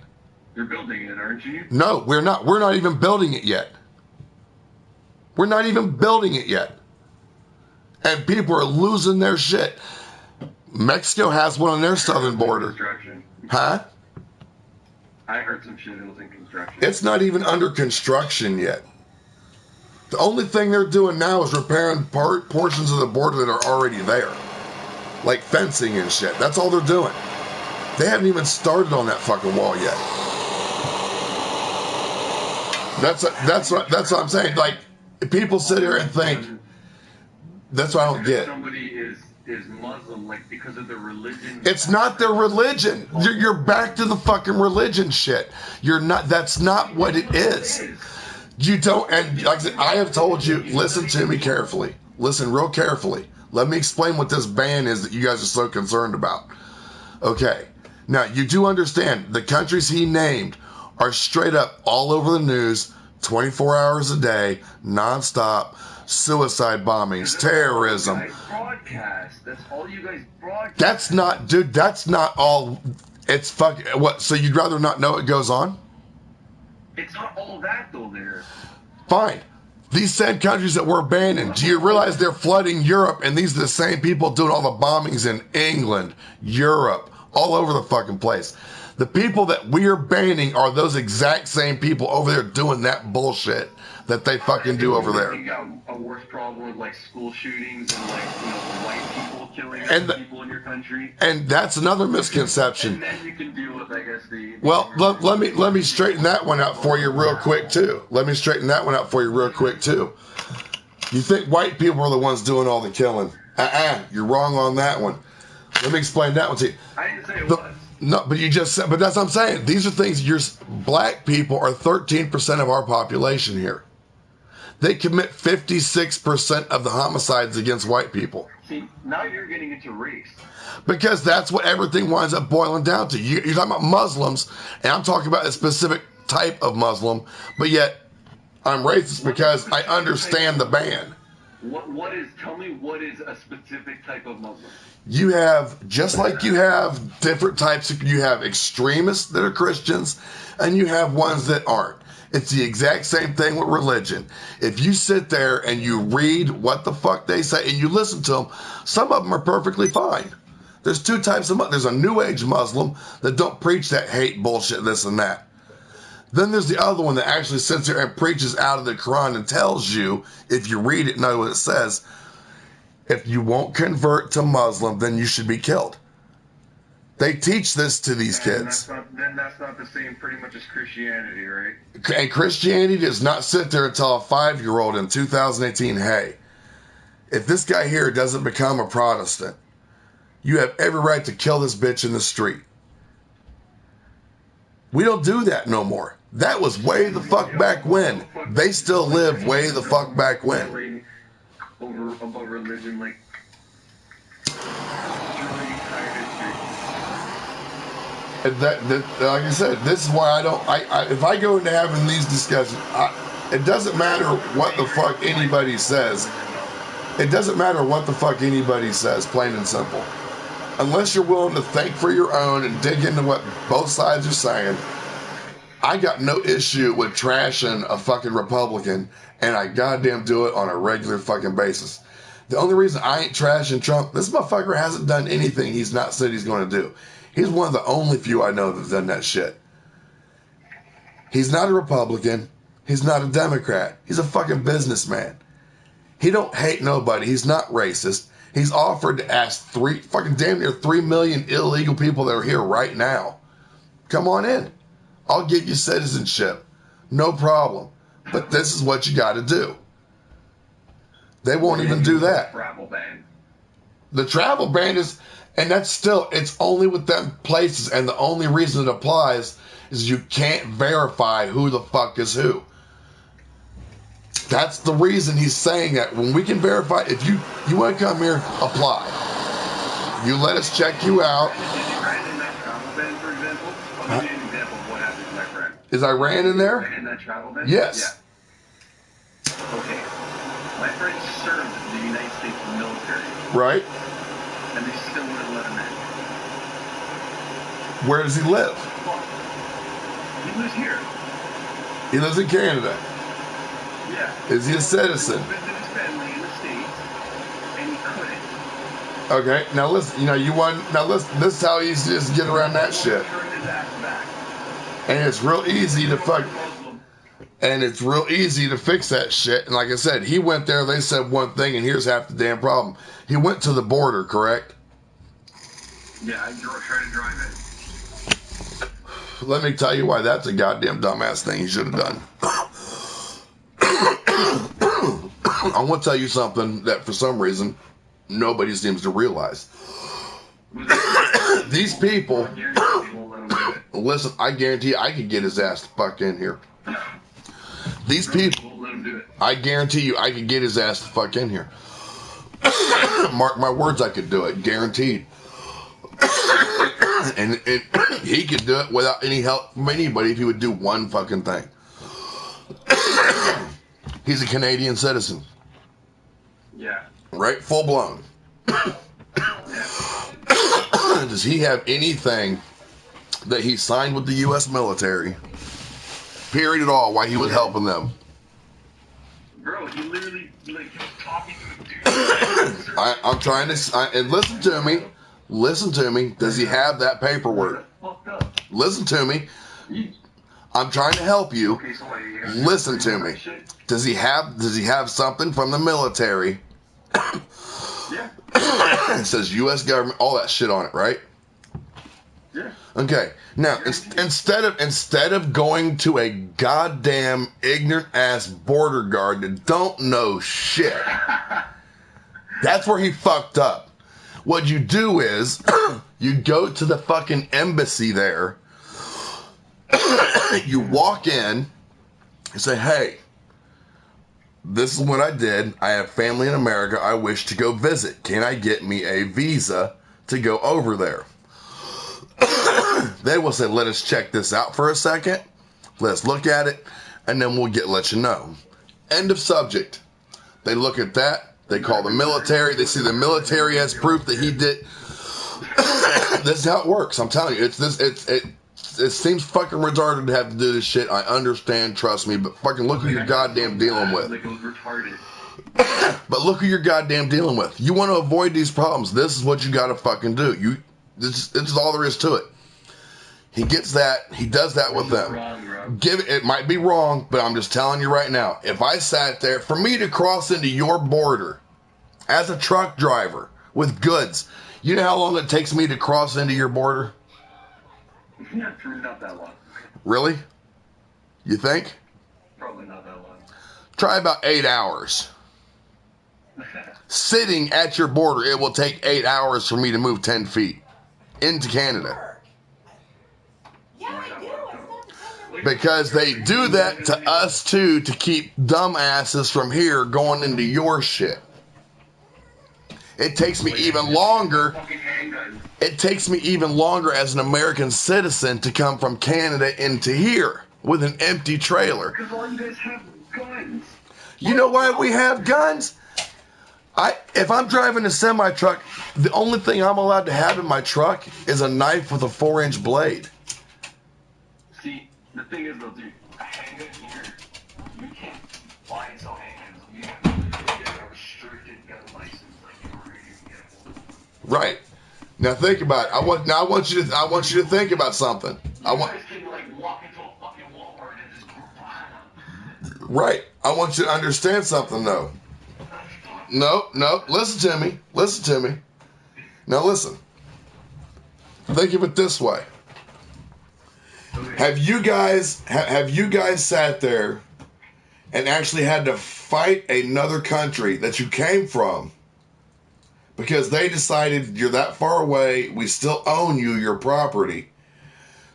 You're building it, aren't you?
No, we're not. We're not even building it yet. We're not even building it yet. And people are losing their shit. Mexico has one on their southern border. Huh?
I heard some shit that was in construction.
It's not even under construction yet. The only thing they're doing now is repairing portions of the border that are already there. Like fencing and shit. That's all they're doing. They haven't even started on that fucking wall yet. That's what I'm saying. Like, people sit here and think, that's what I don't get.
Somebody is Muslim, like, because of their religion.
It's not their religion. You're back to the fucking religion shit. You're not. That's not what it is. You don't. And like I said, I have told you. Listen to me carefully. Listen real carefully. Let me explain what this ban is that you guys are so concerned about. Okay. Now you do understand the countries he named are straight up all over the news, 24 hours a day, nonstop. Suicide bombings, terrorism.
Broadcast. That's all you guys broadcast.
That's not, dude. That's not all. It's fucking what? So you'd rather not know it goes on?
It's not all that though. There.
Fine. These same countries that we're banning. Do you realize they're flooding Europe, and these are the same people doing all the bombings in England, Europe, all over the fucking place. The people that we're banning are those exact same people over there doing that bullshit that they fucking do over there.
You got a worse problem with like school shootings and like white people killing people in your country.
And that's another misconception.
And then you can deal with, I guess, the
well, let me straighten that one out for you real quick too. You think white people are the ones doing all the killing? You're wrong on that one. Let me explain that one to you.
I didn't say it was.
No, but you just said, but that's what I'm saying. These are things, black people are 13% of our population here. They commit 56% of the homicides against white people.
See, now you're getting into race.
Because that's what everything winds up boiling down to. You're talking about Muslims, and I'm talking about a specific type of Muslim, but yet I'm racist because I understand the ban.
Tell me what is a specific type of Muslim?
You have, just like you have different types, you have extremists that are Christians, and you have ones that aren't. It's the exact same thing with religion. If you sit there and you read what the fuck they say and you listen to them, some of them are perfectly fine. There's two types of There's a New Age Muslim that don't preach that hate bullshit, this and that. Then there's the other one that actually sits there and preaches out of the Quran and tells you, if you read it and know what it says, if you won't convert to Muslim, then you should be killed. They teach this to these kids.
That's not the same pretty much as Christianity, right?
And Christianity does not sit there and tell a 5-year-old in 2018, hey, if this guy here doesn't become a Protestant, you have every right to kill this bitch in the street. We don't do that no more. That was way the fuck back when. They still live way the fuck back when.
About religion, like
and like I said, this is why I don't. If I go into having these discussions, it doesn't matter what the fuck anybody says. It doesn't matter what the fuck anybody says, plain and simple. Unless you're willing to think for your own and dig into what both sides are saying, I got no issue with trashing a fucking Republican, and I goddamn do it on a regular fucking basis. The only reason I ain't trashing Trump, this motherfucker hasn't done anything he's not said he's going to do. He's one of the only few I know that's done that shit. He's not a Republican. He's not a Democrat. He's a fucking businessman. He don't hate nobody. He's not racist. He's offered to ask damn near 3 million illegal people that are here right now. Come on in. I'll give you citizenship. No problem. But this is what you got to do. They won't even do that.
Travel ban.
The travel ban is, and that's still, it's only with them places, and the only reason it applies is you can't verify who the fuck is who. That's the reason he's saying that. When we can verify, if you want to come here, apply. You let us check you out. Is Iran in there?
In that travel ban?
Yes.
Yeah. Okay. My friend served the United States military.
Right.
And they still wouldn't let him in.
Where does he live?
He lives here.
He lives in Canada.
Yeah.
Is he a citizen?
He visited his family in the States, and he couldn't.
Okay, now listen, this is how easy it is to get around that shit. And it's real easy to fix that shit. And like I said, he went there, they said one thing, and here's half the damn problem. He went to the border, correct?
Yeah, I tried to drive it.
Let me tell you why that's a goddamn dumbass thing he should have done. I want to tell you something that for some reason nobody seems to realize. These people, listen, I guarantee I could get his ass the fuck in here. These people, I guarantee you I could get his ass the fuck in here. Mark my words, I could do it, guaranteed. And he could do it without any help from anybody if he would do one fucking thing. He's a Canadian citizen.
Yeah.
Right? Full blown. Does he have anything that he signed with the U.S. military, period at all, why he was helping them?
Bro, he literally, he was talking to a dude.
I'm trying to, and listen to me, does he have that paperwork? Listen to me. I'm trying to help you. Listen to me. Does he have something from the military?
Yeah.
It says U.S. government, all that shit on it, right?
Yeah.
Okay. Now, instead of going to a goddamn ignorant ass border guard that don't know shit, that's where he fucked up. What you do is you go to the fucking embassy there. You walk in and say, hey, this is what I did. I have family in America. I wish to go visit. Can I get me a visa to go over there? They will say, let us check this out for a second. Let's look at it, and then we'll let you know. End of subject. They look at that. They call the military. They see the military has proof that he did. This is how it works. I'm telling you, it seems fucking retarded to have to do this shit. I understand, trust me, but fucking look who you're goddamn dealing with.
Like it was retarded.
But look who you're goddamn dealing with. You want to avoid these problems. This is what you gotta fucking do. This is all there is to it. He gets that. He does that with them. It might be wrong, but I'm just telling you right now. If I sat there, for me to cross into your border as a truck driver with goods, you know how long it takes me to cross into your border?
Yeah, not that long.
Really? You think?
Probably not that long.
Try about 8 hours. Sitting at your border, it will take 8 hours for me to move 10 feet into Canada. Because they do that to us too, to keep dumbasses from here going into your shit. It takes me even longer. It takes me even longer as an American citizen to come from Canada into here with an empty trailer.
Because all you guys have guns.
You know why we have guns? If I'm driving a semi-truck, the only thing I'm allowed to have in my truck is a knife with a 4-inch blade.
See, the thing is though, dude, a handgun here, you can't buy and sell handguns. You have to get a restricted gun license like you already get one.
Right. Now think about it. I want you to think about something.
You guys can like walk into a fucking Walmart and
Right. I want you to understand something, though. No. Listen to me. Now listen. Think of it this way. Have you guys sat there and actually had to fight another country that you came from because they decided you're that far away, we still own you, your property.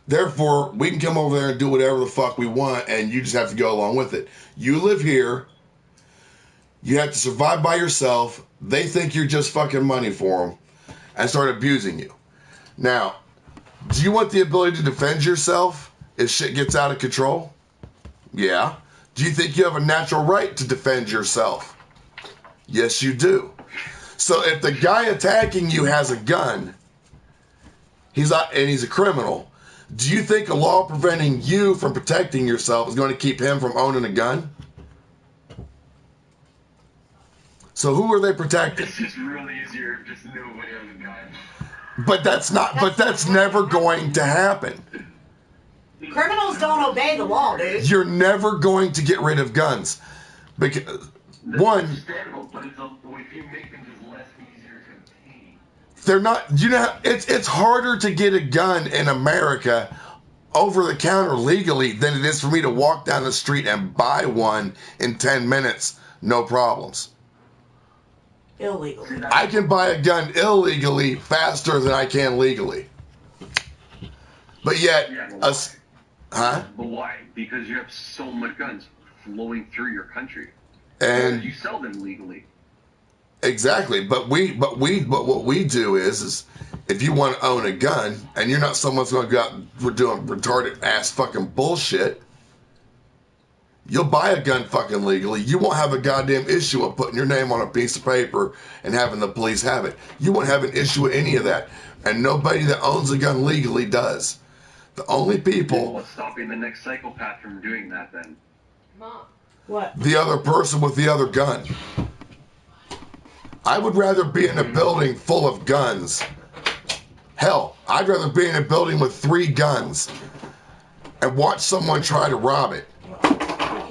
Therefore, we can come over there and do whatever the fuck we want, and you just have to go along with it. You live here. You have to survive by yourself. They think you're just fucking money for them and start abusing you. Now, do you want the ability to defend yourself if shit gets out of control? Yeah. Do you think you have a natural right to defend yourself? Yes, you do. So if the guy attacking you has a gun, he's a criminal, do you think a law preventing you from protecting yourself is going to keep him from owning a gun? So who are they protecting?
It's just really easier if just nobody has a gun.
But that's never going to happen.
Criminals don't obey the law, dude.
You're never going to get rid of guns. Because, one,
But if you make them just less easier to obtain.
they're not, it's harder to get a gun in America over the counter legally than it is for me to walk down the street and buy one in 10 minutes, no problems.
Illegally.
I can buy a gun illegally faster than I can legally. But yet,
But why? Because you have so much guns flowing through your country.
And
you sell them legally.
Exactly. But what we do is if you want to own a gun and you're not someone's going to go out and we're doing retarded ass fucking bullshit, you'll buy a gun fucking legally. You won't have a goddamn issue of putting your name on a piece of paper and having the police have it. You won't have an issue with any of that. And nobody that owns a gun legally does. The only people...
What's stopping the next psychopath from doing that then?
Mom. What?
The other person with the other gun. I would rather be in a building full of guns. Hell, I'd rather be in a building with 3 guns and watch someone try to rob it.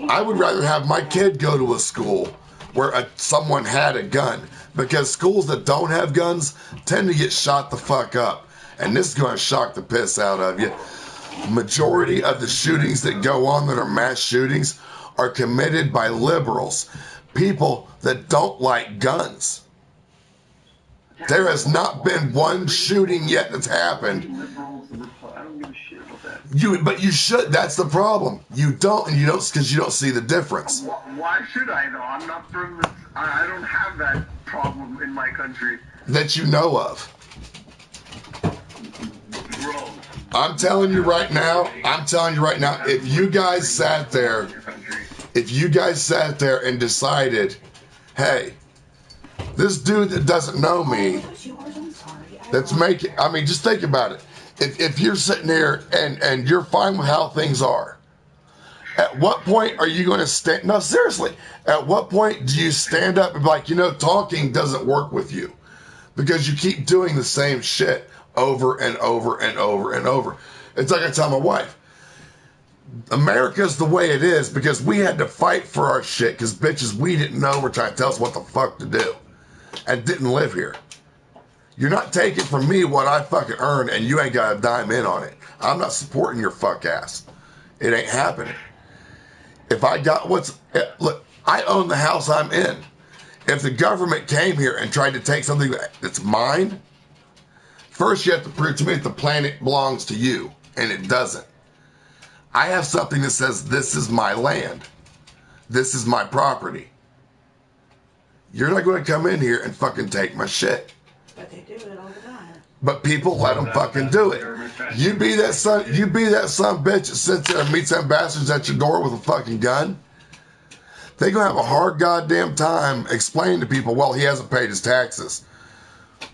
I would rather have my kid go to a school where someone had a gun, because schools that don't have guns tend to get shot the fuck up. And this is going to shock the piss out of you. Majority of the shootings that go on that are mass shootings are committed by liberals, people that don't like guns. There has not been one shooting yet that's happened.
I don't give a shit about that.
But you should. That's the problem. You don't, and you don't, because you don't see the difference.
Why should I though? I'm not from this. I don't have that problem in my country.
That you know of.
Bro.
I'm telling you right now, if you guys sat there and decided, hey, this dude that doesn't know me, just think about it. If you're sitting here and you're fine with how things are, at what point are you going to stand? No, seriously, at what point do you stand up and be like, talking doesn't work with you because you keep doing the same shit over and over and over and over. It's like I tell my wife, America's the way it is because we had to fight for our shit because bitches we didn't know were trying to tell us what the fuck to do and didn't live here. You're not taking from me what I fucking earned and you ain't got a dime in on it. I'm not supporting your fuck ass. It ain't happening. If I got look, I own the house I'm in. If the government came here and tried to take something that's mine, first you have to prove to me that the planet belongs to you, and it doesn't. I have something that says this is my land. This is my property. You're not going to come in here and fucking take my shit.
But they do it all the time.
But people let them fucking do it. You be that son bitch that sits there and meets them bastards at your door with a fucking gun. They're going to have a hard goddamn time explaining to people, well, he hasn't paid his taxes.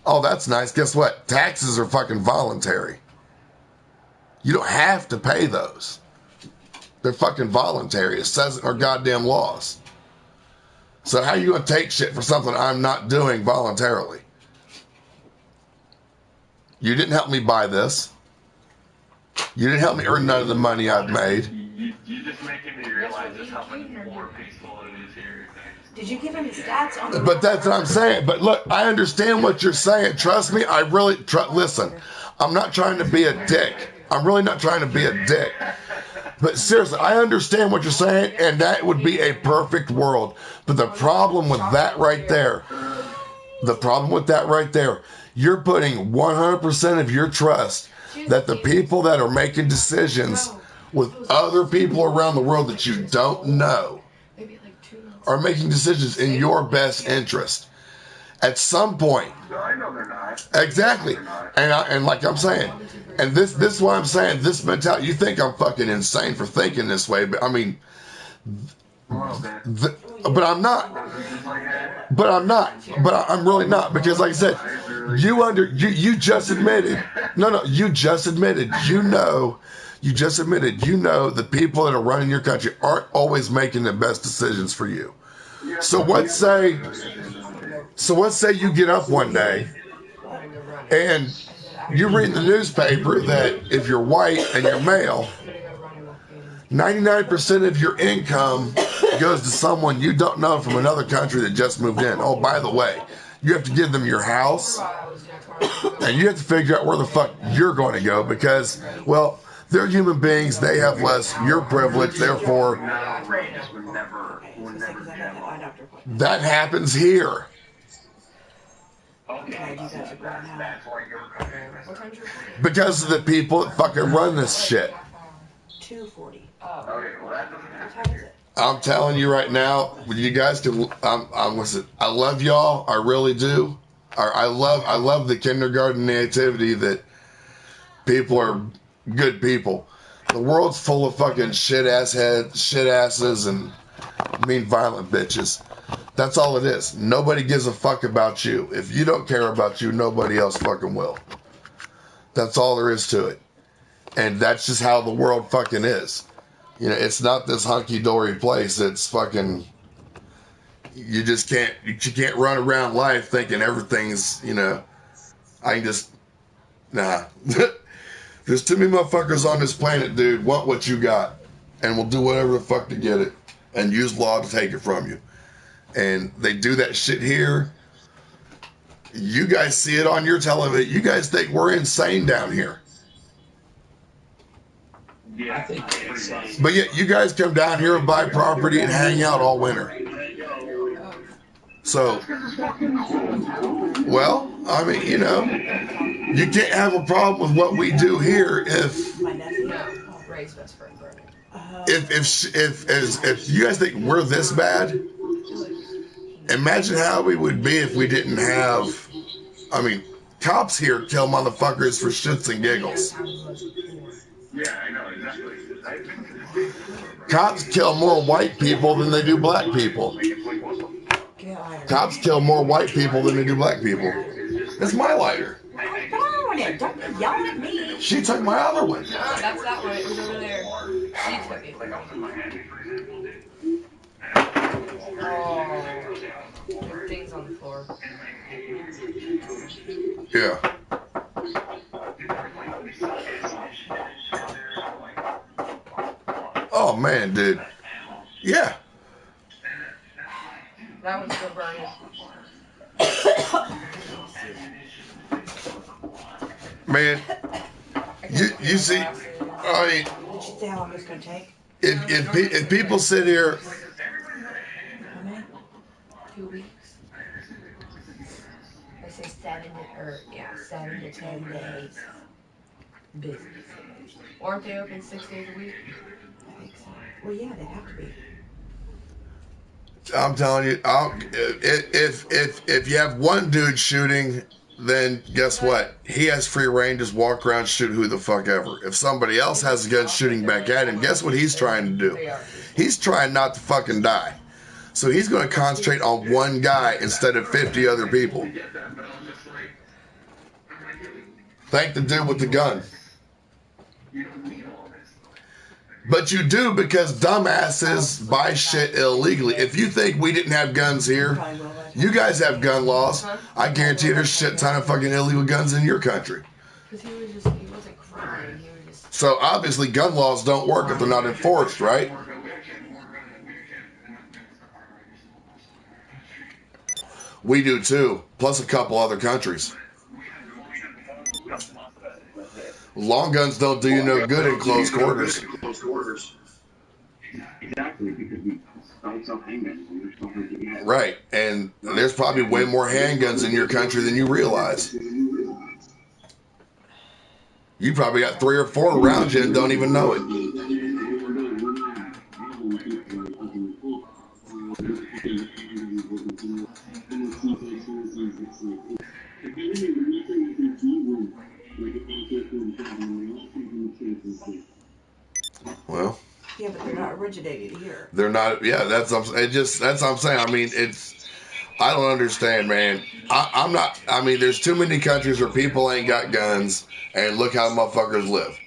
Oh, that's nice. Guess what? Taxes are fucking voluntary. You don't have to pay those. They're fucking voluntary. It says it in our goddamn laws. So how are you going to take shit for something I'm not doing voluntarily? You didn't help me buy this. You didn't help me earn none of the money I've made.
You're just making me realize just how much more peaceful it is here.
Did you give him the stats on the
But that's what I'm saying. But look, I understand what you're saying. Trust me, I really listen. I'm not trying to be a dick. I'm really not trying to be a dick. But seriously, I understand what you're saying, and that would be a perfect world. But the problem with that right there, you're putting 100% of your trust that the people that are making decisions with other people around the world that you don't know are making decisions in your best interest. At some point.
I know they're not.
Exactly. And like I'm saying, and this is what I'm saying, this mentality, you think I'm fucking insane for thinking this way, but I mean, but I'm not. But I'm really not, because like I said, you just admitted, you just admitted the people that are running your country aren't always making the best decisions for you. So let's say you get up one day and you read in the newspaper that if you're white and you're male, 99% of your income goes to someone you don't know from another country that just moved in. Oh, by the way, you have to give them your house, and you have to figure out where the fuck you're going to go because, well, they're human beings. They have less. You're privileged. Therefore, that happens here. Because of the people that fucking run this shit.
240.
I'm telling you right now, you guys can. I love y'all. I really do. I love the kindergarten nativity that people are good people. The world's full of fucking shit asses, and mean violent bitches. That's all it is. Nobody gives a fuck about you. If you don't care about you, nobody else fucking will. That's all there is to it. And that's just how the world fucking is. You know, it's not this hunky-dory place. It's fucking, you can't run around life thinking everything's, I can just, nah. There's too many motherfuckers on this planet, dude, want what you got. And will do whatever the fuck to get it. And use law to take it from you. And they do that shit here. You guys see it on your television. You guys think we're insane down here.
Yeah,
but yet you guys come down here and buy property and hang out all winter. So, well, I mean, you can't have a problem with what we do here if you guys think we're this bad. Imagine how we would be if we didn't have. I mean, cops here kill motherfuckers for shits and giggles.
Yeah, I know, exactly.
Cops kill more white people than they do black people. Cops kill more white people than they do black people. It's my lighter.
I'm borrowing it. Don't be yelling at me.
She took my other one.
No, that's that one. It was over there. She took it. Oh, things on the floor.
Yeah. Oh man, dude. Yeah.
That one's still burning.
Man, you see, I mean,
Did you say how long it's going to take?
if people sit here.
How many?
2 weeks. I say 7 to 10 days. Business. Aren't they open 6 days a week?
I think so. Well, yeah, they have to be.
I'm telling you, if you have one dude shooting, then guess what? He has free reign, just walk around, shoot who the fuck ever. If somebody else has a gun shooting back at him, guess what he's trying to do? He's trying not to fucking die. So he's going to concentrate on one guy instead of 50 other people. Thank the dude with the gun. But you do because dumbasses buy shit illegally. If you think we didn't have guns here, you guys have gun laws. I guarantee you there's a shit ton of fucking illegal guns in your country.
He wasn't crying.
So obviously gun laws don't work if they're not enforced, right? We do too, plus a couple other countries. Long guns don't do you no good in close quarters.
Exactly, because we don't sell handguns. We just don't have to get
Right, and there's probably way more handguns in your country than you realize. You probably got 3 or 4 around you and don't even know it. Well,
yeah, but they're not originated here.
They're not. Yeah, that's what I'm saying. I mean, I don't understand, man. I'm not. I mean, there's too many countries where people ain't got guns, and look how motherfuckers live.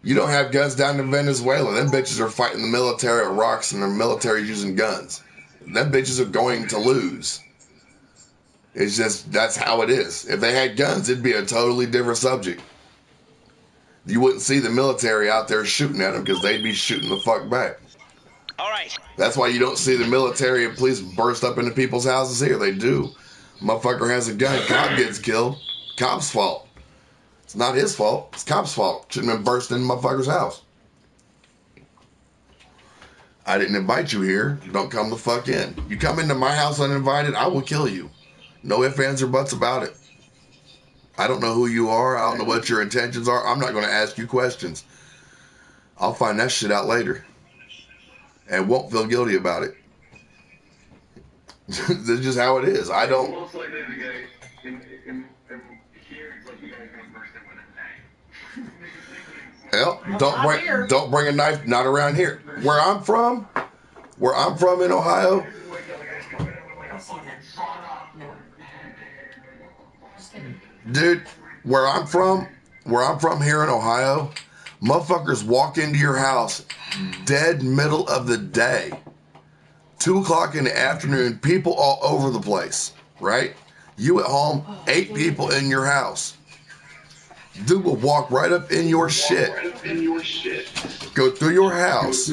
You don't have guns down in Venezuela. Them bitches are fighting the military at rocks, and the military's using guns. Them bitches are going to lose. It's just, that's how it is. If they had guns, it'd be a totally different subject. You wouldn't see the military out there shooting at them because they'd be shooting the fuck back.
All right.
That's why you don't see the military and police burst up into people's houses here. They do. Motherfucker has a gun, cop gets killed. Cop's fault. It's not his fault. It's cop's fault. Shouldn't have been bursting in motherfucker's house. I didn't invite you here. Don't come the fuck in. You come into my house uninvited, I will kill you. No ifs, ands, or buts about it. I don't know who you are. I don't know what your intentions are. I'm not going to ask you questions. I'll find that shit out later. And won't feel guilty about it. This is just how it is. I don't.
Most likely the guy in here, it's like you guys got bursted with a knife.
Hell, don't bring a knife. Not around here. Where I'm from in Ohio. Dude, where I'm from here in Ohio, motherfuckers walk into your house dead middle of the day. 2 o'clock in the afternoon, people all over the place, right? You at home, 8 people in your house. Dude will walk right up in your shit. Go through your house.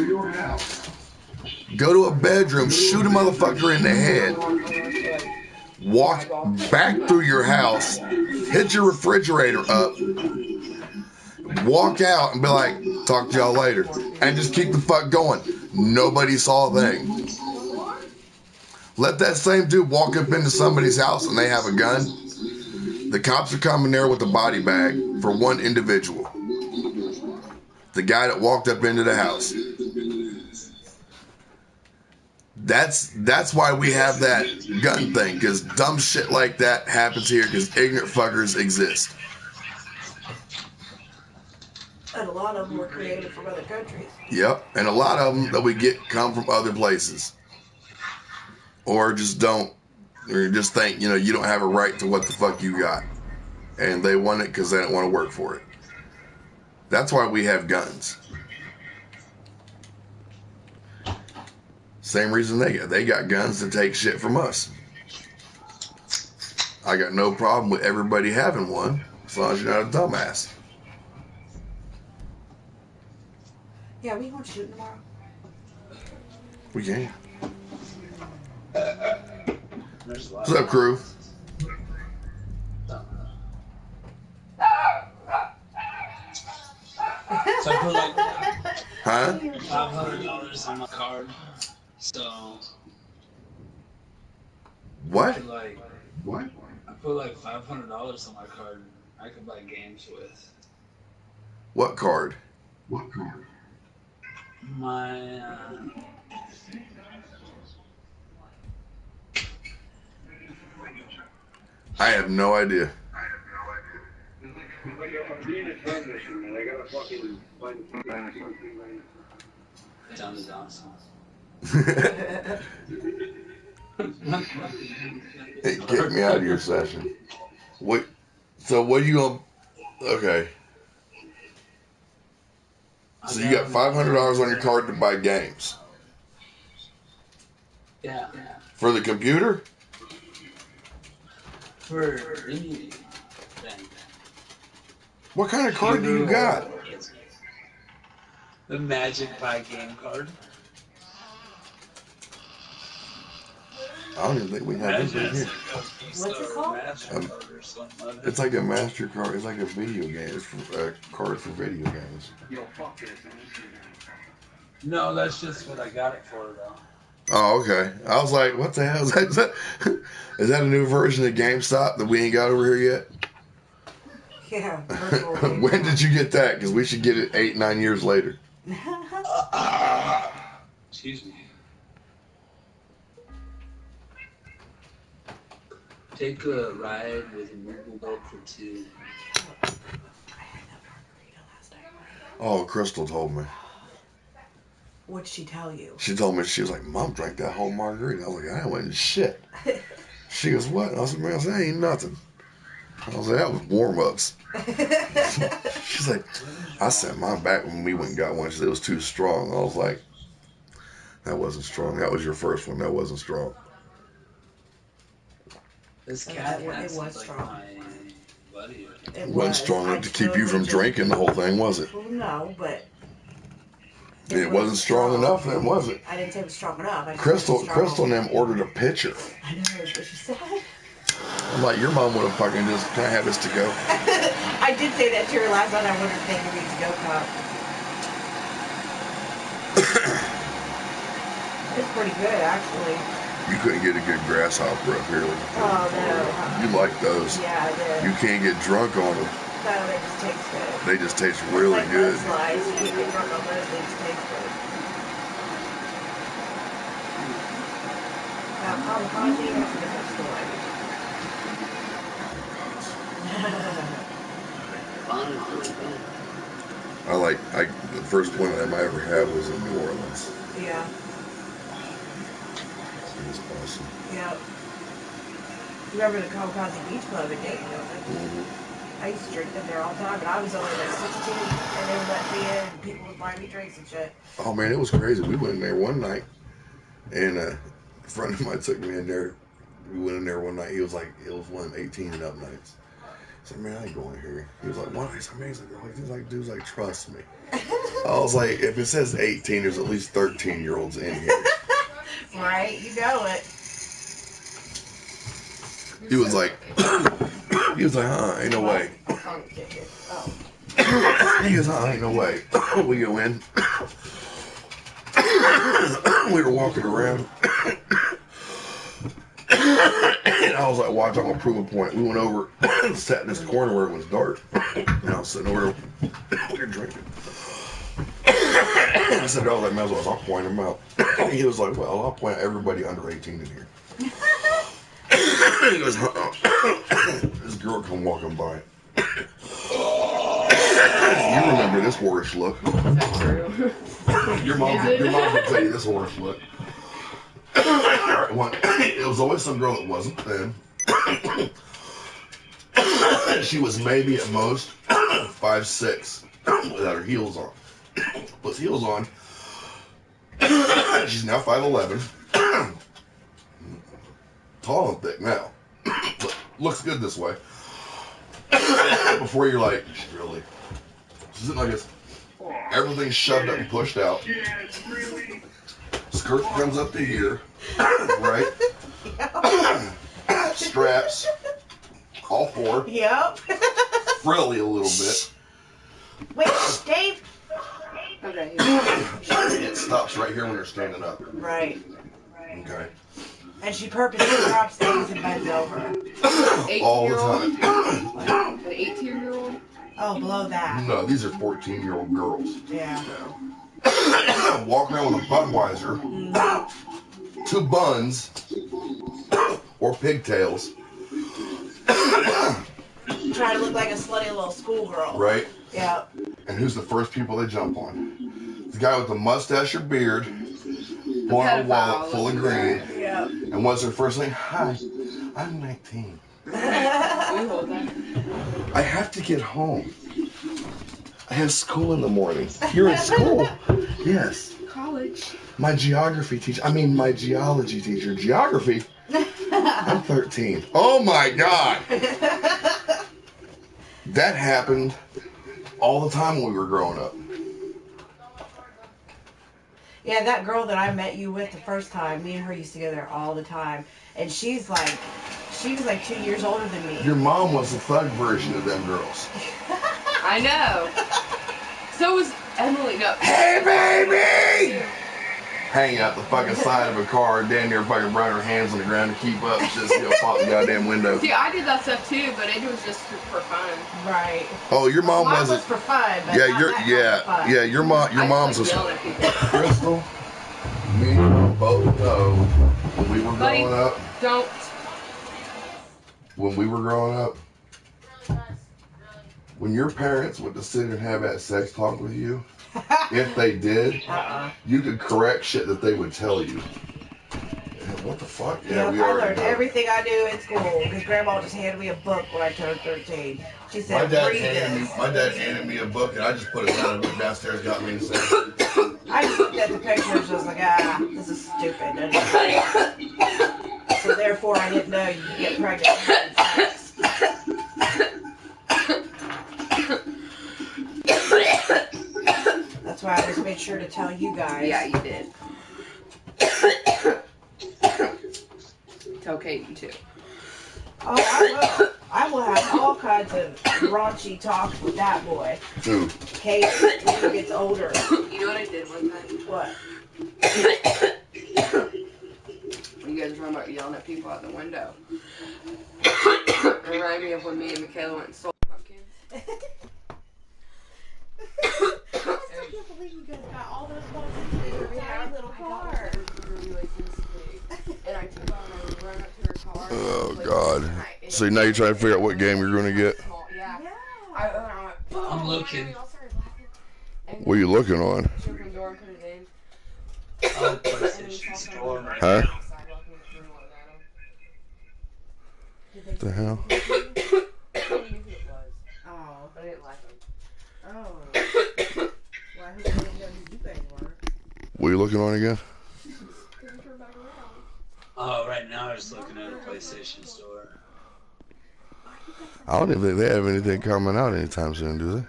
Go to a bedroom, shoot a motherfucker in the head. Walk back through your house, hit your refrigerator up, walk out and be like, talk to y'all later. And just keep the fuck going. Nobody saw a thing. Let that same dude walk up into somebody's house and they have a gun. The cops are coming there with a body bag for one individual. The guy that walked up into the house. That's why we have that gun thing, because dumb shit like that happens here because ignorant fuckers exist.
And a lot of them were created from other countries.
Yep, and a lot of them that we get come from other places. Or just think, you don't have a right to what the fuck you got. And they want it because they don't want to work for it. That's why we have guns. Same reason they got guns to take shit from us. I got no problem with everybody having one, as long as you're not a dumbass.
Yeah, we going shooting tomorrow?
We can. What's up, crew?
So I put like
Huh?
$500 on my card. So
What?
I put like $500 on my card. I could buy games with.
What card?
My
I have no idea.
sounds awesome.
Hey, kick me out of your session. What? So what are you gonna? Okay. So you got $500 on your card to buy games.
Yeah.
For the computer?
For anything.
What kind of card do you got?
The Magic Buy game card.
I don't even think we have this thing here.
What's it called?
It's like a MasterCard. It's like a video game. It's a card for video games.
No, that's just what I got it for, though.
Oh, okay. I was like, what the hell is that? Is that a new version of GameStop that we ain't got over here yet?
Yeah.
When did you get that? Because we should get it 8-9 years later.
Excuse me. Take a ride with a mobile boat for two.
Oh, Crystal told me.
What'd she tell you?
She told me, she was like, Mom drank that whole margarita. I was like, I went shit. She goes, what? I was like, man, that ain't nothing. I was like, that was warm-ups. She's like, I sent mine back when we went and got one. She said it was too strong. I was like, that wasn't strong. That was your first one. That wasn't strong.
This cat
It was
like
strong.
my buddy.
It wasn't strong enough to keep you from drinking the whole thing, was it?
Well, no, but
It wasn't strong enough, then, was it?
I didn't say it was strong enough. I just
Crystal,
said it was strong.
Crystal and them ordered a pitcher.
I know, that's what she said.
I'm like, your mom would have fucking just, can I have this to go?
I did say that to her last night. I wondered if they could need to go cup. It's pretty good, actually.
You couldn't get a good grasshopper up here.
Oh, no.
You like those.
Yeah, I did.
You can't get drunk on them.
No, they just taste good.
They just taste really
like
good.
Slice. You can't get drunk on those. They just taste good. Now, kamikaze, that's a different story.
The first one of them I ever had was in New Orleans.
Yeah.
It was awesome.
Yep. You remember the Kamikaze Beach Club in Dayton, don't you?
Mm-hmm.
I used to drink them there all the time, but I was only like 16, and they would let me in, and people would buy me drinks and shit.
Oh man, it was crazy. We went in there one night, and a friend of mine took me in there. We went in there one night. He was like, it was one of them 18 and up nights. I said, man, I ain't going here. He was like, why? He's amazing. Dude's like, trust me. I was like, if it says 18, there's at least 13-year-olds in here.
Right? You know it.
He was like, ain't no way. He goes, ain't no way. We go in. We were walking around. And I was like, watch, I'm going to prove a point. We went over and sat in this corner where it was dark. And I was sitting over there. We were drinking. I said, oh, that might as well. I'll point him out. He was like, well, I'll point out everybody under 18 in here. He goes, this girl come walking by. You remember this whorish look.
That's true.
Your mom can tell you this whorish look. It was always some girl that wasn't thin. She was maybe at most 5'6" without her heels on. Puts heels on. She's now 5'11". Tall and thick now. But looks good this way. Before you're like, really? She's like this. Everything's shoved up and pushed out. Skirt comes up to here. Right? Straps. All four.
Yep.
Frilly a little bit.
Wait, Dave. Okay.
It stops right here when you're standing up.
Right.
Okay.
And she purposely drops things and bends over.
All the time.
An 18-year-old?
Oh, below that.
No, these are 14-year-old girls.
Yeah.
Walk around with a Budweiser, 2 buns, or pigtails.
Trying to look like a slutty little schoolgirl.
Right?
Yeah.
And who's the first people they jump on? The guy with the mustache or beard, pulling a wallet full of green.
Yeah.
And what's their first thing? Hi, I'm 19. I have to get home. I have school in the morning. You're in school? Yes.
College.
My geography teacher. My geology teacher. Geography? I'm 13. Oh my God. That happened all the time when we were growing up.
Yeah, that girl that I met you with the first time, me and her used to go there all the time. And she was like 2 years older than me.
Your mom was the thug version of them girls.
I know. So was Emily. No.
Hey, baby! Hang out the fucking side of a car, damn near fucking brought her hands on the ground to keep up, just pop the goddamn window.
See, I did that stuff too, but it was just for fun.
Right.
Oh, your mom
Mine
wasn't.
was for fun, but
Yeah,
not
your
that kind of fun.
yeah, your mom's was. Crystal, me and you both know when we were growing up.
Don't.
When we were growing up, when your parents would just sit and have that sex talk with you, if they did, you could correct shit that they would tell you. What the fuck? Yeah, we
I
already
learned
know.
everything I knew in school because Grandma just handed me a book when I turned 13. She said,
My dad
read
handed me a book, and I just put it down and went downstairs, got me inside.
I just looked at the pictures, I was like, this is stupid. So therefore, I didn't know you could get pregnant and have sex. That's why I just made sure to tell you guys.
Yeah, you did. Tell Katie too.
Oh, I will. I will have all kinds of raunchy talks with that boy.
Who?
Kate, when he gets older.
You know what I did one time?
What?
When you guys were talking about yelling at people out the window. It reminded me of when me and Michaela went and stole pumpkins.
I can't believe you guys got all those pumpkins in your tiny little car.
And I took on and I run up to her car.
Oh God! So now you're trying to figure out what game you're going to get.
Yeah.
I'm looking.
What are you looking on?
Oh, PlayStation Store.
Huh? What the hell?
Oh,
but I didn't like them.
Oh. Why? Who didn't know who you guys were?
What are you looking on again?
Oh, right now I'm just looking at a PlayStation Store.
I don't even think they have anything coming out anytime soon, do they?